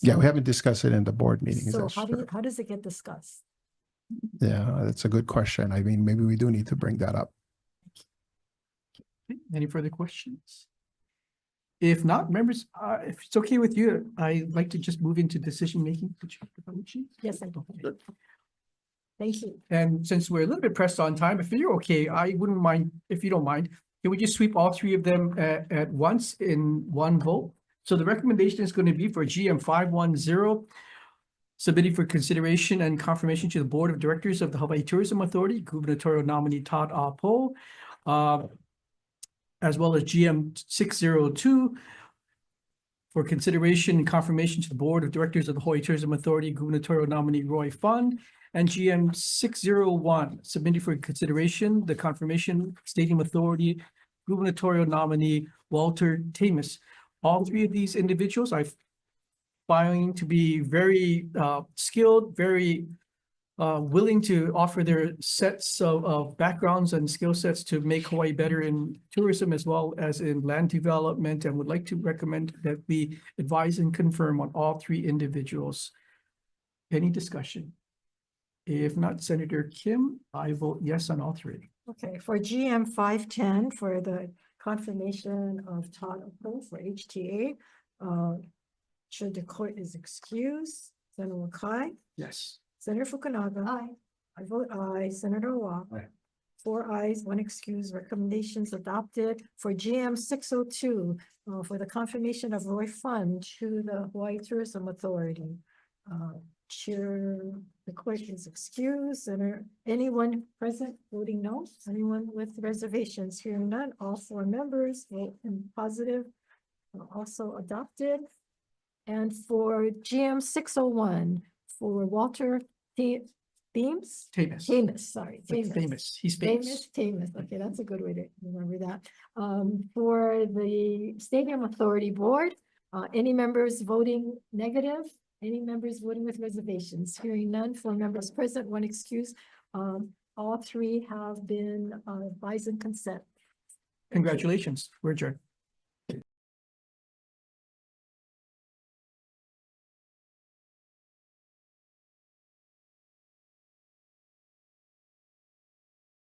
we
So-
haven't discussed it in the board meetings.
So
that's true.
how does it get discussed?
Yeah, that's a good question. I mean, maybe we do need to bring that up.
Any further questions? If not, members, if it's okay with you, I'd like to just move into decision making.
Yes, I do. Thank you.
And since we're a little bit pressed on time, if you're okay, I wouldn't mind, if you don't mind, can we just sweep all three of them at once in one vote? So the recommendation is going to be for GM 510, submitted for consideration and confirmation to the Board of Directors of the Hawaii Tourism Authority, gubernatorial nominee Todd Apo, as well as GM 602 for consideration and confirmation to the Board of Directors of the Hawaii Tourism Authority, gubernatorial nominee Roy Fund, and GM 601 submitted for consideration, the confirmation stadium authority, gubernatorial nominee Walter Tamus. All three of these individuals I find to be very skilled, very willing to offer their sets of backgrounds and skill sets to make Hawaii better in tourism as well as in land development, and would like to recommend that we advise and confirm on all three individuals. Any discussion? If not, Senator Kim, I vote yes on all three.
Okay, for GM 510, for the confirmation of Todd Apo for HTA, should the court is excused, Senator Wakai,
Yes.
Senator Fukunaga. Aye. I vote aye, Senator Wa.
Aye.
4 ayes, 1 excuse, recommendations adopted. For GM 602, for the confirmation of Roy Fund to the Hawaii Tourism Authority. Chair, the court is excused. Senator, anyone present voting no? Anyone with reservations? Hearing none, all 4 members vote in positive, also adopted. And for GM 601, for Walter Tamus, sorry.
Famous. He's famous.
Tamus. Okay, that's a good way to remember that. For the Stadium Authority Board, any members voting negative? Any members voting with reservations? Hearing none, 4 members present, 1 excuse. All 3 have been advised and consent.
Congratulations. We're adjourned.